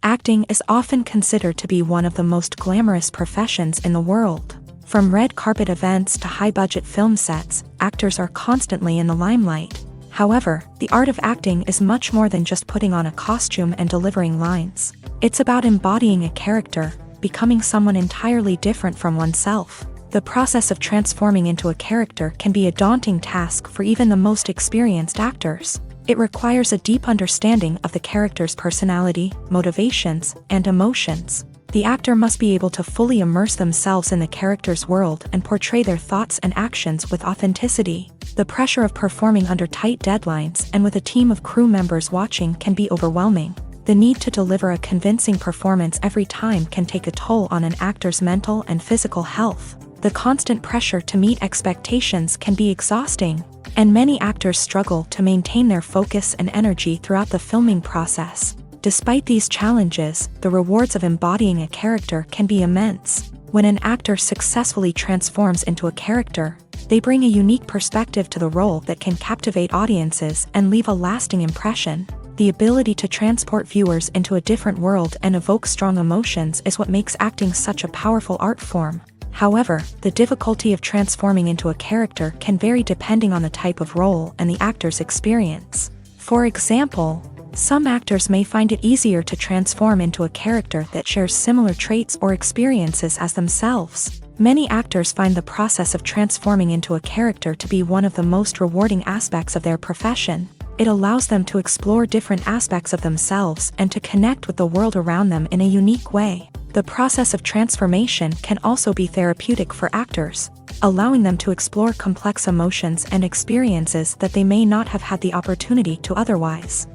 S1: Acting is often considered to be one of the most glamorous professions in the world. From red carpet events to high-budget film sets, actors are constantly in the limelight. However, the art of acting is much more than just putting on a costume and delivering lines. It's about embodying a character, becoming someone entirely different from oneself. The process of transforming into a character can be a daunting task for even the most experienced actors. It requires a deep understanding of the character's personality, motivations, and emotions. The actor must be able to fully immerse themselves in the character's world and portray their thoughts and actions with authenticity. The pressure of performing under tight deadlines and with a team of crew members watching can be overwhelming. The need to deliver a convincing performance every time can take a toll on an actor's mental and physical health. The constant pressure to meet expectations can be exhausting, and many actors struggle to maintain their focus and energy throughout the filming process. Despite these challenges, the rewards of embodying a character can be immense. When an actor successfully transforms into a character, they bring a unique perspective to the role that can captivate audiences and leave a lasting impression. The ability to transport viewers into a different world and evoke strong emotions is what makes acting such a powerful art form. However, the difficulty of transforming into a character can vary depending on the type of role and the actor's experience. For example, some actors may find it easier to transform into a character that shares similar traits or experiences as themselves. Many actors find the process of transforming into a character to be one of the most rewarding aspects of their profession. It allows them to explore different aspects of themselves and to connect with the world around them in a unique way. The process of transformation can also be therapeutic for actors, allowing them to explore complex emotions and experiences that they may not have had the opportunity to otherwise.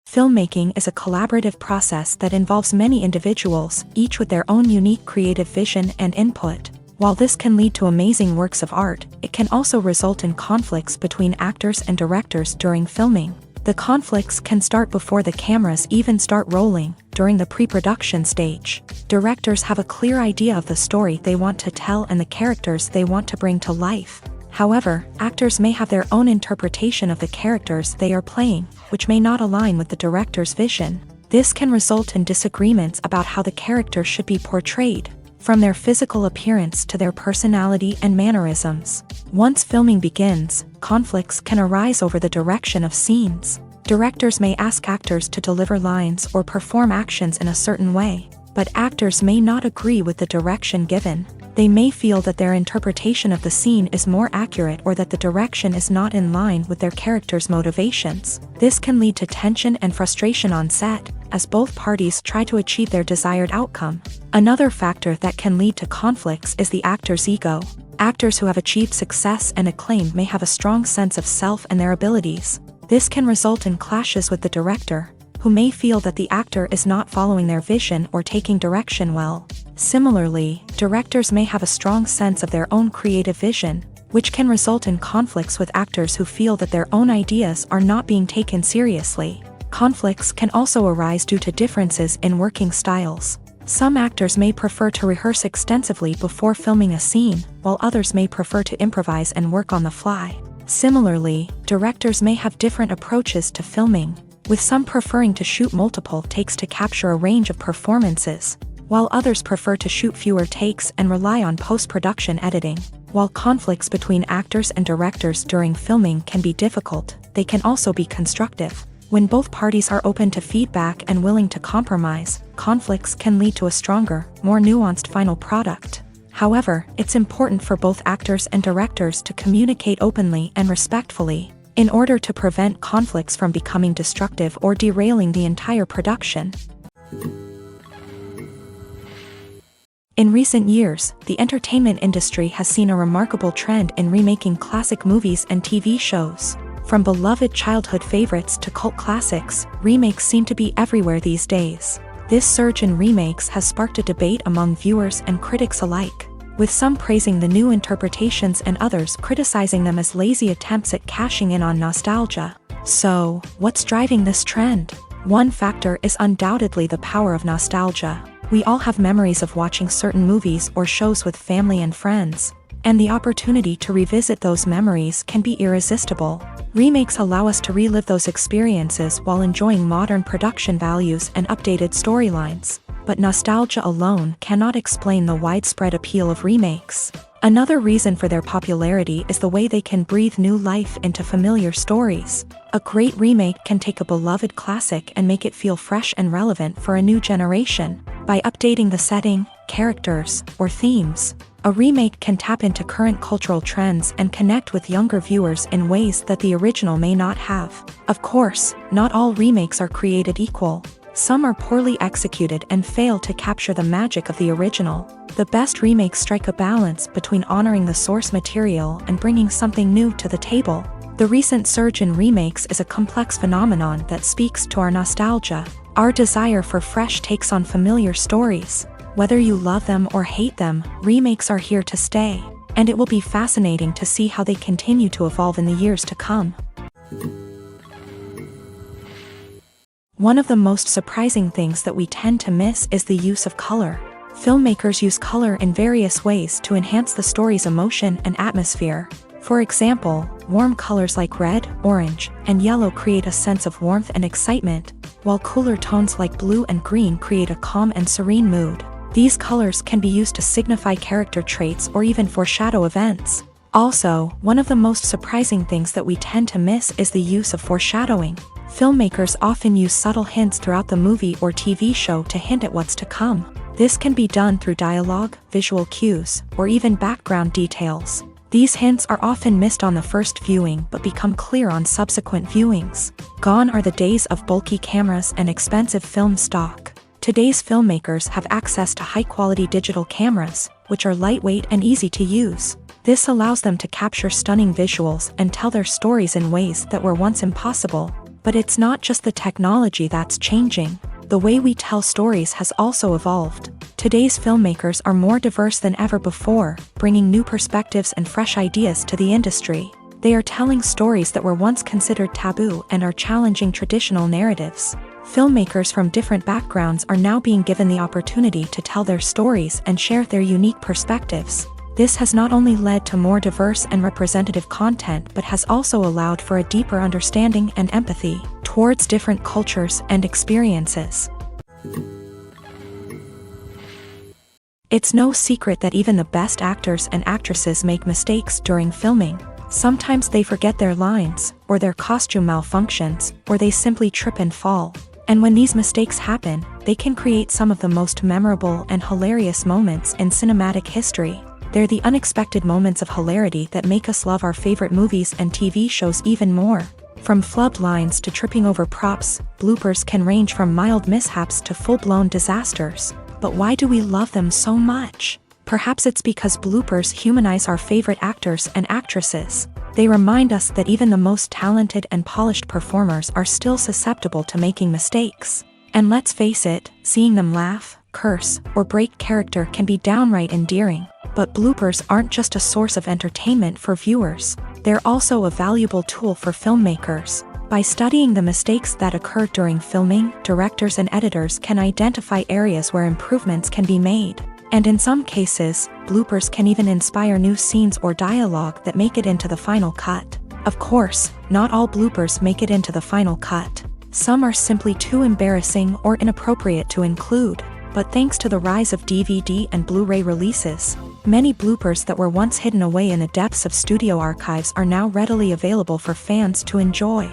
S1: Filmmaking is a collaborative process that involves many individuals, each with their own unique creative vision and input. While this can lead to amazing works of art, it can also result in conflicts between actors and directors during filming. The conflicts can start before the cameras even start rolling, during the pre-production stage. Directors have a clear idea of the story they want to tell and the characters they want to bring to life. However, actors may have their own interpretation of the characters they are playing, which may not align with the director's vision. This can result in disagreements about how the character should be portrayed, from their physical appearance to their personality and mannerisms. Once filming begins, conflicts can arise over the direction of scenes. Directors may ask actors to deliver lines or perform actions in a certain way, but actors may not agree with the direction given. They may feel that their interpretation of the scene is more accurate or that the direction is not in line with their character's motivations. This can lead to tension and frustration on set, as both parties try to achieve their desired outcome. Another factor that can lead to conflicts is the actor's ego. Actors who have achieved success and acclaim may have a strong sense of self and their abilities. This can result in clashes with the director, who may feel that the actor is not following their vision or taking direction well. Similarly, directors may have a strong sense of their own creative vision, which can result in conflicts with actors who feel that their own ideas are not being taken seriously. Conflicts can also arise due to differences in working styles. Some actors may prefer to rehearse extensively before filming a scene, while others may prefer to improvise and work on the fly. Similarly, directors may have different approaches to filming, with some preferring to shoot multiple takes to capture a range of performances, while others prefer to shoot fewer takes and rely on post-production editing. While conflicts between actors and directors during filming can be difficult, they can also be constructive. When both parties are open to feedback and willing to compromise, conflicts can lead to a stronger, more nuanced final product. However, it's important for both actors and directors to communicate openly and respectfully, in order to prevent conflicts from becoming destructive or derailing the entire production. In recent years, the entertainment industry has seen a remarkable trend in remaking classic movies and TV shows. From beloved childhood favorites to cult classics, remakes seem to be everywhere these days. This surge in remakes has sparked a debate among viewers and critics alike, with some praising the new interpretations and others criticizing them as lazy attempts at cashing in on nostalgia. So, what's driving this trend? One factor is undoubtedly the power of nostalgia. We all have memories of watching certain movies or shows with family and friends, and the opportunity to revisit those memories can be irresistible. Remakes allow us to relive those experiences while enjoying modern production values and updated storylines. But nostalgia alone cannot explain the widespread appeal of remakes. Another reason for their popularity is the way they can breathe new life into familiar stories. A great remake can take a beloved classic and make it feel fresh and relevant for a new generation. By updating the setting, characters, or themes, a remake can tap into current cultural trends and connect with younger viewers in ways that the original may not have. Of course, not all remakes are created equal. Some are poorly executed and fail to capture the magic of the original. The best remakes strike a balance between honoring the source material and bringing something new to the table. The recent surge in remakes is a complex phenomenon that speaks to our nostalgia, our desire for fresh takes on familiar stories. Whether you love them or hate them, remakes are here to stay, and it will be fascinating to see how they continue to evolve in the years to come. One of the most surprising things that we tend to miss is the use of color. Filmmakers use color in various ways to enhance the story's emotion and atmosphere. For example, warm colors like red, orange, and yellow create a sense of warmth and excitement, while cooler tones like blue and green create a calm and serene mood. These colors can be used to signify character traits or even foreshadow events. Also, one of the most surprising things that we tend to miss is the use of foreshadowing. Filmmakers often use subtle hints throughout the movie or TV show to hint at what's to come. This can be done through dialogue, visual cues, or even background details. These hints are often missed on the first viewing but become clear on subsequent viewings. Gone are the days of bulky cameras and expensive film stock. Today's filmmakers have access to high-quality digital cameras, which are lightweight and easy to use. This allows them to capture stunning visuals and tell their stories in ways that were once impossible. But it's not just the technology that's changing. The way we tell stories has also evolved. Today's filmmakers are more diverse than ever before, bringing new perspectives and fresh ideas to the industry. They are telling stories that were once considered taboo and are challenging traditional narratives. Filmmakers from different backgrounds are now being given the opportunity to tell their stories and share their unique perspectives. This has not only led to more diverse and representative content but has also allowed for a deeper understanding and empathy towards different cultures and experiences. It's no secret that even the best actors and actresses make mistakes during filming. Sometimes they forget their lines, or their costume malfunctions, or they simply trip and fall. And when these mistakes happen, they can create some of the most memorable and hilarious moments in cinematic history. They're the unexpected moments of hilarity that make us love our favorite movies and TV shows even more. From flubbed lines to tripping over props, bloopers can range from mild mishaps to full-blown disasters. But why do we love them so much? Perhaps it's because bloopers humanize our favorite actors and actresses. They remind us that even the most talented and polished performers are still susceptible to making mistakes. And let's face it, seeing them laugh, curse, or break character can be downright endearing. But bloopers aren't just a source of entertainment for viewers. They're also a valuable tool for filmmakers. By studying the mistakes that occur during filming, directors and editors can identify areas where improvements can be made. And in some cases, bloopers can even inspire new scenes or dialogue that make it into the final cut. Of course, not all bloopers make it into the final cut. Some are simply too embarrassing or inappropriate to include. But thanks to the rise of DVD and Blu-ray releases, many bloopers that were once hidden away in the depths of studio archives are now readily available for fans to enjoy.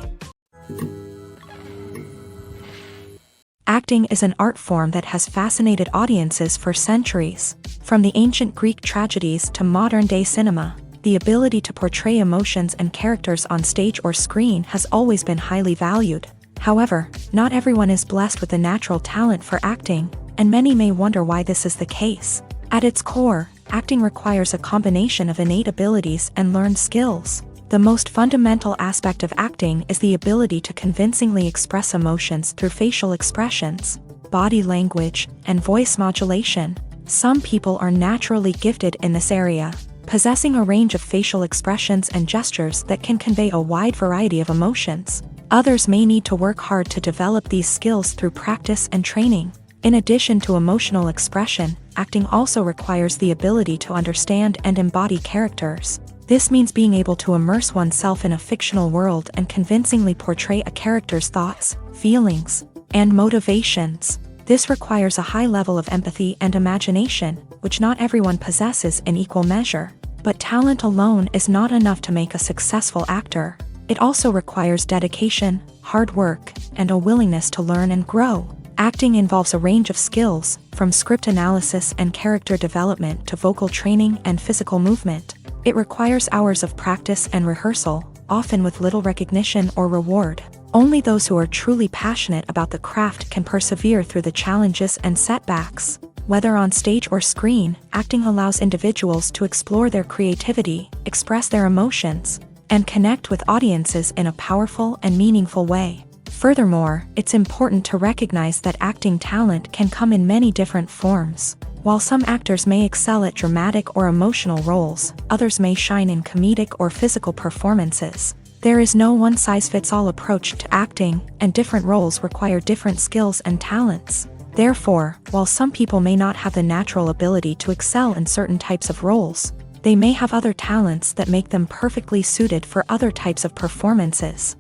S1: Acting is an art form that has fascinated audiences for centuries. From the ancient Greek tragedies to modern-day cinema, the ability to portray emotions and characters on stage or screen has always been highly valued. However, not everyone is blessed with the natural talent for acting, and many may wonder why this is the case. At its core, acting requires a combination of innate abilities and learned skills. The most fundamental aspect of acting is the ability to convincingly express emotions through facial expressions, body language, and voice modulation. Some people are naturally gifted in this area, possessing a range of facial expressions and gestures that can convey a wide variety of emotions. Others may need to work hard to develop these skills through practice and training. In addition to emotional expression, acting also requires the ability to understand and embody characters. This means being able to immerse oneself in a fictional world and convincingly portray a character's thoughts, feelings, and motivations. This requires a high level of empathy and imagination, which not everyone possesses in equal measure. But talent alone is not enough to make a successful actor. It also requires dedication, hard work, and a willingness to learn and grow. Acting involves a range of skills, from script analysis and character development to vocal training and physical movement. It requires hours of practice and rehearsal, often with little recognition or reward. Only those who are truly passionate about the craft can persevere through the challenges and setbacks. Whether on stage or screen, acting allows individuals to explore their creativity, express their emotions, and connect with audiences in a powerful and meaningful way. Furthermore, it's important to recognize that acting talent can come in many different forms. While some actors may excel at dramatic or emotional roles, others may shine in comedic or physical performances. There is no one-size-fits-all approach to acting, and different roles require different skills and talents. Therefore, while some people may not have the natural ability to excel in certain types of roles, they may have other talents that make them perfectly suited for other types of performances.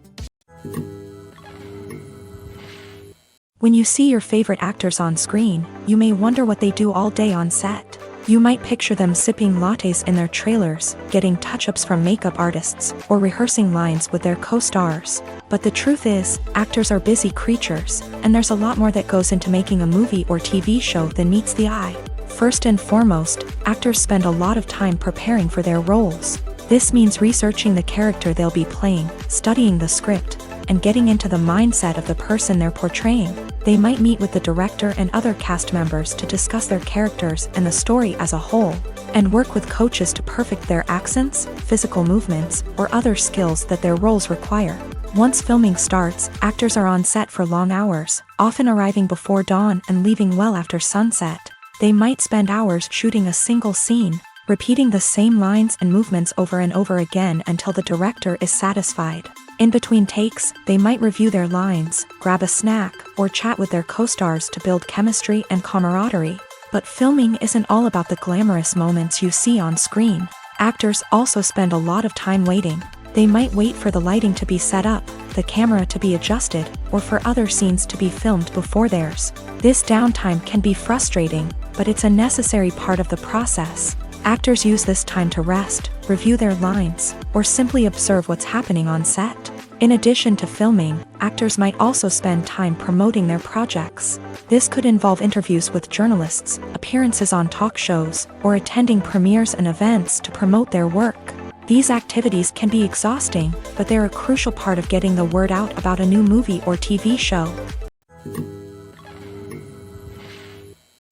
S1: When you see your favorite actors on screen, you may wonder what they do all day on set. You might picture them sipping lattes in their trailers, getting touch-ups from makeup artists, or rehearsing lines with their co-stars. But the truth is, actors are busy creatures, and there's a lot more that goes into making a movie or TV show than meets the eye. First and foremost, actors spend a lot of time preparing for their roles. This means researching the character they'll be playing, studying the script, and getting into the mindset of the person they're portraying. They might meet with the director and other cast members to discuss their characters and the story as a whole, and work with coaches to perfect their accents, physical movements, or other skills that their roles require. Once filming starts, actors are on set for long hours, often arriving before dawn and leaving well after sunset. They might spend hours shooting a single scene, repeating the same lines and movements over and over again until the director is satisfied. In between takes, they might review their lines, grab a snack, or chat with their co-stars to build chemistry and camaraderie. But filming isn't all about the glamorous moments you see on screen. Actors also spend a lot of time waiting. They might wait for the lighting to be set up, the camera to be adjusted, or for other scenes to be filmed before theirs. This downtime can be frustrating, but it's a necessary part of the process. Actors use this time to rest, review their lines, or simply observe what's happening on set. In addition to filming, actors might also spend time promoting their projects. This could involve interviews with journalists, appearances on talk shows, or attending premieres and events to promote their work. These activities can be exhausting, but they're a crucial part of getting the word out about a new movie or TV show.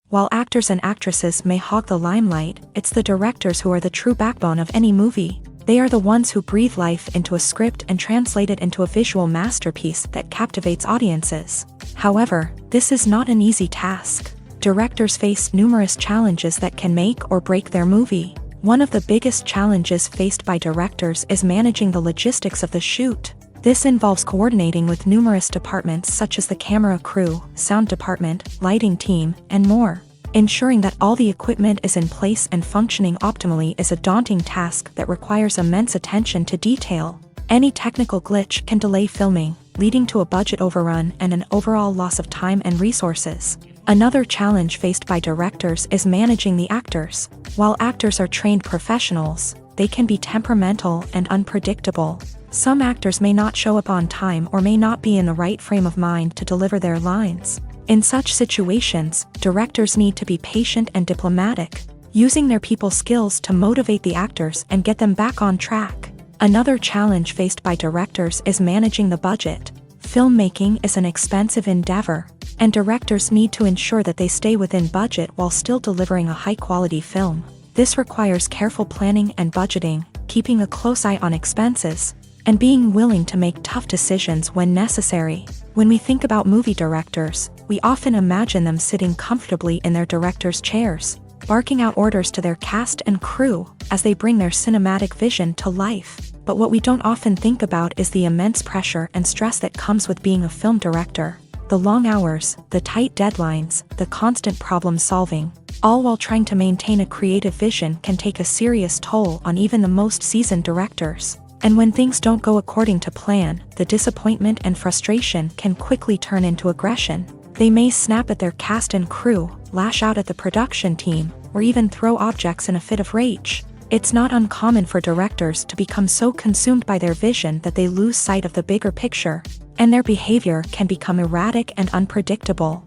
S1: While actors and actresses may hog the limelight, it's the directors who are the true backbone of any movie. They are the ones who breathe life into a script and translate it into a visual masterpiece that captivates audiences. However, this is not an easy task. Directors face numerous challenges that can make or break their movie. One of the biggest challenges faced by directors is managing the logistics of the shoot. This involves coordinating with numerous departments such as the camera crew, sound department, lighting team, and more. Ensuring that all the equipment is in place and functioning optimally is a daunting task that requires immense attention to detail. Any technical glitch can delay filming, leading to a budget overrun and an overall loss of time and resources. Another challenge faced by directors is managing the actors. While actors are trained professionals, they can be temperamental and unpredictable. Some actors may not show up on time or may not be in the right frame of mind to deliver their lines. In such situations, directors need to be patient and diplomatic, using their people skills to motivate the actors and get them back on track. Another challenge faced by directors is managing the budget. Filmmaking is an expensive endeavor, and directors need to ensure that they stay within budget while still delivering a high-quality film. This requires careful planning and budgeting, keeping a close eye on expenses, and being willing to make tough decisions when necessary. When we think about movie directors, we often imagine them sitting comfortably in their director's chairs, barking out orders to their cast and crew as they bring their cinematic vision to life. But what we don't often think about is the immense pressure and stress that comes with being a film director. The long hours, the tight deadlines, the constant problem solving, all while trying to maintain a creative vision can take a serious toll on even the most seasoned directors. And when things don't go according to plan, the disappointment and frustration can quickly turn into aggression. They may snap at their cast and crew, lash out at the production team, or even throw objects in a fit of rage. It's not uncommon for directors to become so consumed by their vision that they lose sight of the bigger picture, and their behavior can become erratic and unpredictable.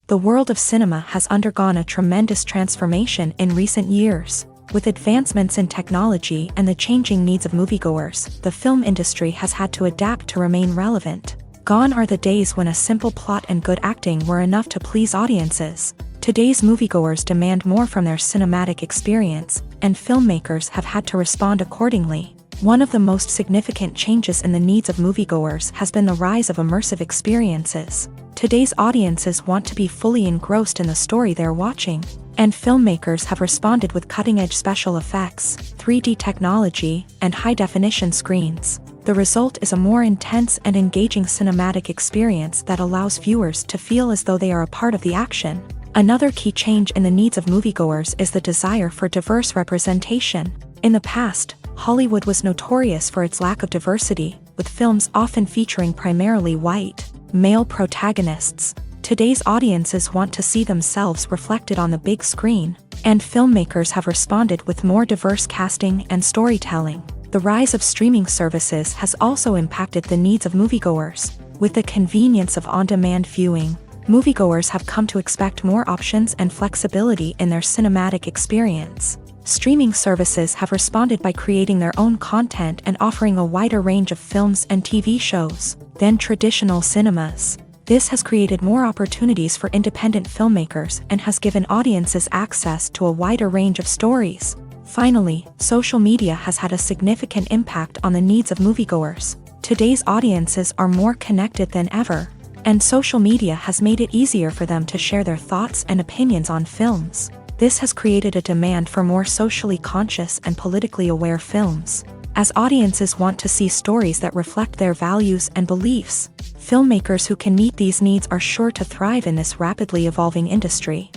S1: The world of cinema has undergone a tremendous transformation in recent years. With advancements in technology and the changing needs of moviegoers, the film industry has had to adapt to remain relevant. Gone are the days when a simple plot and good acting were enough to please audiences. Today's moviegoers demand more from their cinematic experience, and filmmakers have had to respond accordingly. One of the most significant changes in the needs of moviegoers has been the rise of immersive experiences. Today's audiences want to be fully engrossed in the story they're watching, and filmmakers have responded with cutting-edge special effects, 3D technology, and high-definition screens. The result is a more intense and engaging cinematic experience that allows viewers to feel as though they are a part of the action. Another key change in the needs of moviegoers is the desire for diverse representation. In the past, Hollywood was notorious for its lack of diversity, with films often featuring primarily white, male protagonists. Today's audiences want to see themselves reflected on the big screen, and filmmakers have responded with more diverse casting and storytelling. The rise of streaming services has also impacted the needs of moviegoers. With the convenience of on-demand viewing, moviegoers have come to expect more options and flexibility in their cinematic experience. Streaming services have responded by creating their own content and offering a wider range of films and TV shows than traditional cinemas. This has created more opportunities for independent filmmakers and has given audiences access to a wider range of stories. Finally, social media has had a significant impact on the needs of moviegoers. Today's audiences are more connected than ever, and social media has made it easier for them to share their thoughts and opinions on films. This has created a demand for more socially conscious and politically aware films. As audiences want to see stories that reflect their values and beliefs, filmmakers who can meet these needs are sure to thrive in this rapidly evolving industry.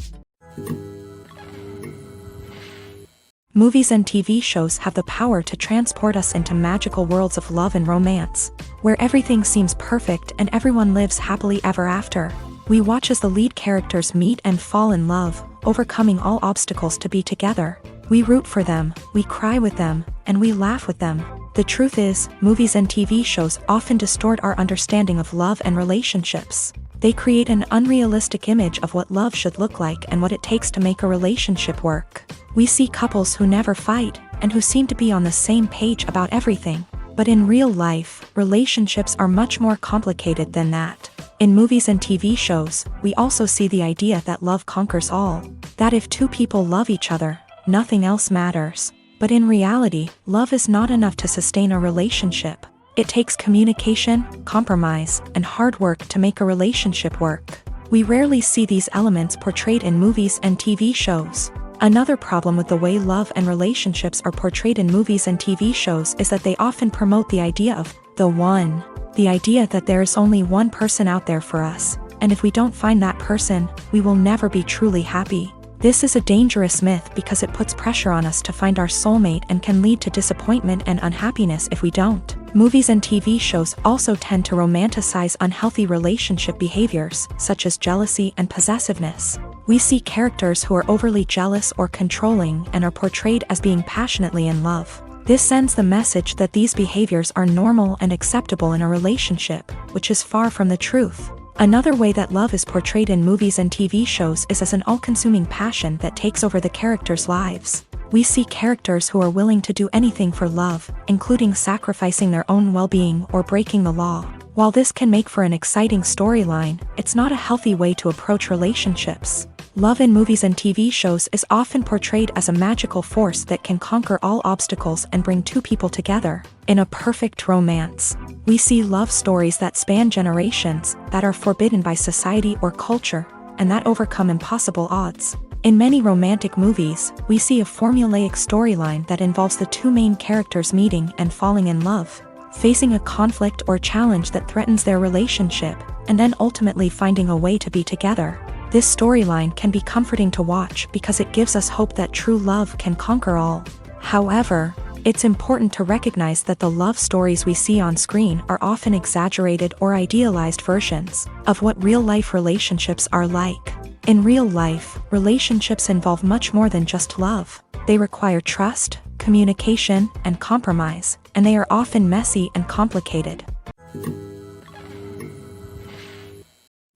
S1: Movies and TV shows have the power to transport us into magical worlds of love and romance, where everything seems perfect and everyone lives happily ever after. We watch as the lead characters meet and fall in love, overcoming all obstacles to be together. We root for them, we cry with them, and we laugh with them. The truth is, movies and TV shows often distort our understanding of love and relationships. They create an unrealistic image of what love should look like and what it takes to make a relationship work. We see couples who never fight, and who seem to be on the same page about everything. But in real life, relationships are much more complicated than that. In movies and TV shows, we also see the idea that love conquers all. That if two people love each other, nothing else matters. But in reality, love is not enough to sustain a relationship. It takes communication, compromise, and hard work to make a relationship work. We rarely see these elements portrayed in movies and TV shows. Another problem with the way love and relationships are portrayed in movies and TV shows is that they often promote the idea of the one. The idea that there is only one person out there for us, and if we don't find that person, we will never be truly happy. This is a dangerous myth because it puts pressure on us to find our soulmate and can lead to disappointment and unhappiness if we don't. Movies and TV shows also tend to romanticize unhealthy relationship behaviors, such as jealousy and possessiveness. We see characters who are overly jealous or controlling and are portrayed as being passionately in love. This sends the message that these behaviors are normal and acceptable in a relationship, which is far from the truth. Another way that love is portrayed in movies and TV shows is as an all-consuming passion that takes over the characters' lives. We see characters who are willing to do anything for love, including sacrificing their own well-being or breaking the law. While this can make for an exciting storyline, it's not a healthy way to approach relationships. Love in movies and TV shows is often portrayed as a magical force that can conquer all obstacles and bring two people together. In a perfect romance, we see love stories that span generations, that are forbidden by society or culture, and that overcome impossible odds. In many romantic movies, we see a formulaic storyline that involves the two main characters meeting and falling in love, facing a conflict or challenge that threatens their relationship, and then ultimately finding a way to be together. This storyline can be comforting to watch because it gives us hope that true love can conquer all. However, it's important to recognize that the love stories we see on screen are often exaggerated or idealized versions of what real-life relationships are like. In real life, relationships involve much more than just love. They require trust, communication, and compromise, and they are often messy and complicated.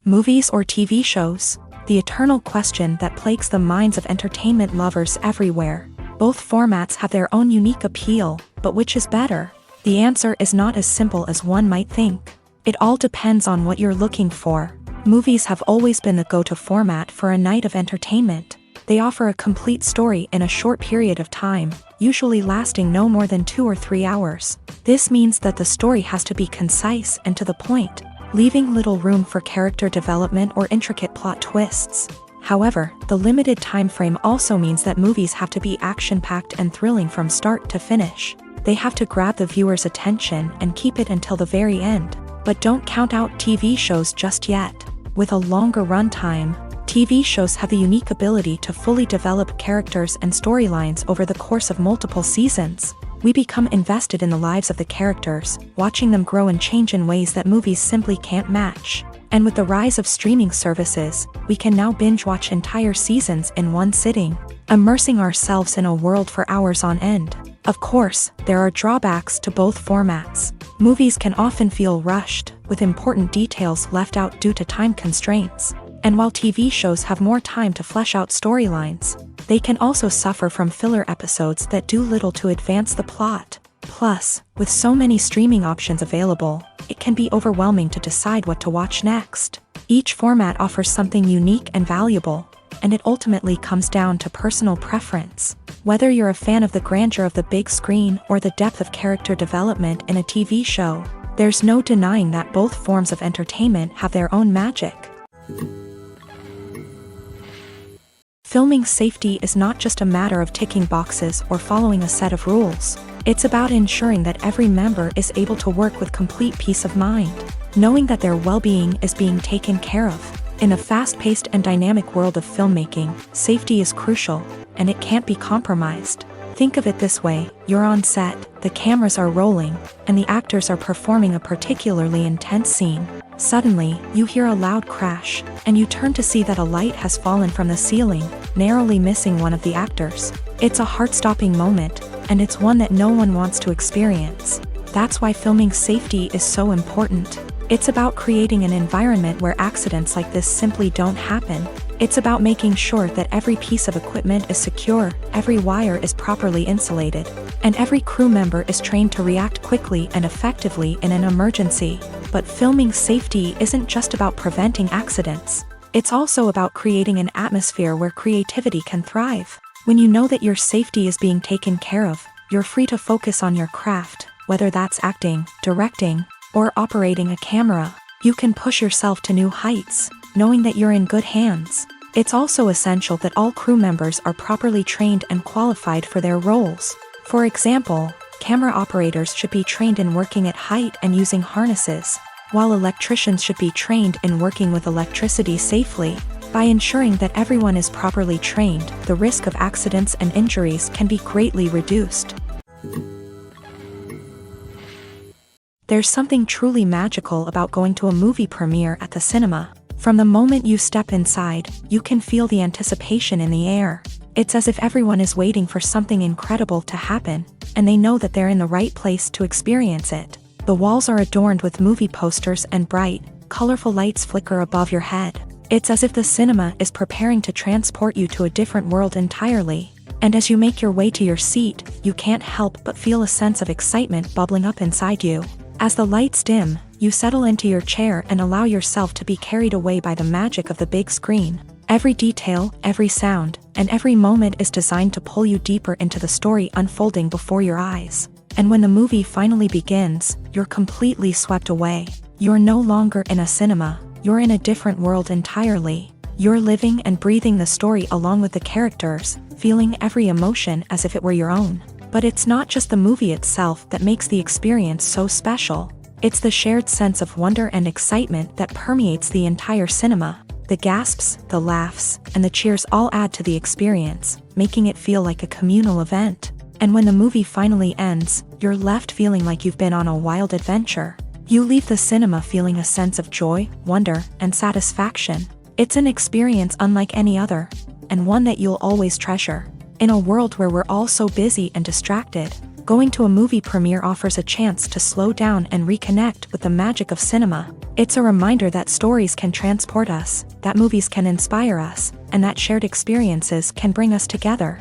S1: Movies or TV shows? The eternal question that plagues the minds of entertainment lovers everywhere. Both formats have their own unique appeal, but which is better? The answer is not as simple as one might think. It all depends on what you're looking for. Movies have always been the go-to format for a night of entertainment. They offer a complete story in a short period of time, usually lasting no more than 2 or 3 hours. This means that the story has to be concise and to the point, leaving little room for character development or intricate plot twists. However, the limited time frame also means that movies have to be action-packed and thrilling from start to finish. They have to grab the viewer's attention and keep it until the very end. But don't count out TV shows just yet. With a longer runtime, TV shows have the unique ability to fully develop characters and storylines over the course of multiple seasons. We become invested in the lives of the characters, watching them grow and change in ways that movies simply can't match. And with the rise of streaming services, we can now binge-watch entire seasons in one sitting, immersing ourselves in a world for hours on end. Of course, there are drawbacks to both formats. Movies can often feel rushed, with important details left out due to time constraints. And while TV shows have more time to flesh out storylines, they can also suffer from filler episodes that do little to advance the plot. Plus, with so many streaming options available, it can be overwhelming to decide what to watch next. Each format offers something unique and valuable, and it ultimately comes down to personal preference. Whether you're a fan of the grandeur of the big screen or the depth of character development in a TV show, there's no denying that both forms of entertainment have their own magic. Filming safety is not just a matter of ticking boxes or following a set of rules. It's about ensuring that every member is able to work with complete peace of mind, knowing that their well-being is being taken care of. In a fast-paced and dynamic world of filmmaking, safety is crucial, and it can't be compromised. Think of it this way: you're on set, the cameras are rolling, and the actors are performing a particularly intense scene. Suddenly, you hear a loud crash, and you turn to see that a light has fallen from the ceiling, narrowly missing one of the actors. It's a heart-stopping moment, and it's one that no one wants to experience. That's why filming safety is so important. It's about creating an environment where accidents like this simply don't happen. It's about making sure that every piece of equipment is secure, every wire is properly insulated, and every crew member is trained to react quickly and effectively in an emergency. But filming safety isn't just about preventing accidents. It's also about creating an atmosphere where creativity can thrive. When you know that your safety is being taken care of, you're free to focus on your craft, whether that's acting, directing, or operating a camera. You can push yourself to new heights, knowing that you're in good hands. It's also essential that all crew members are properly trained and qualified for their roles. For example, camera operators should be trained in working at height and using harnesses, while electricians should be trained in working with electricity safely. By ensuring that everyone is properly trained, the risk of accidents and injuries can be greatly reduced. There's something truly magical about going to a movie premiere at the cinema. From the moment you step inside, you can feel the anticipation in the air. It's as if everyone is waiting for something incredible to happen, and they know that they're in the right place to experience it. The walls are adorned with movie posters and bright, colorful lights flicker above your head. It's as if the cinema is preparing to transport you to a different world entirely. And as you make your way to your seat, you can't help but feel a sense of excitement bubbling up inside you. As the lights dim, you settle into your chair and allow yourself to be carried away by the magic of the big screen. Every detail, every sound, and every moment is designed to pull you deeper into the story unfolding before your eyes. And when the movie finally begins, you're completely swept away. You're no longer in a cinema, you're in a different world entirely. You're living and breathing the story along with the characters, feeling every emotion as if it were your own. But it's not just the movie itself that makes the experience so special. It's the shared sense of wonder and excitement that permeates the entire cinema. The gasps, the laughs, and the cheers all add to the experience, making it feel like a communal event. And when the movie finally ends, you're left feeling like you've been on a wild adventure. You leave the cinema feeling a sense of joy, wonder, and satisfaction. It's an experience unlike any other, and one that you'll always treasure. In a world where we're all so busy and distracted, going to a movie premiere offers a chance to slow down and reconnect with the magic of cinema. It's a reminder that stories can transport us, that movies can inspire us, and that shared experiences can bring us together.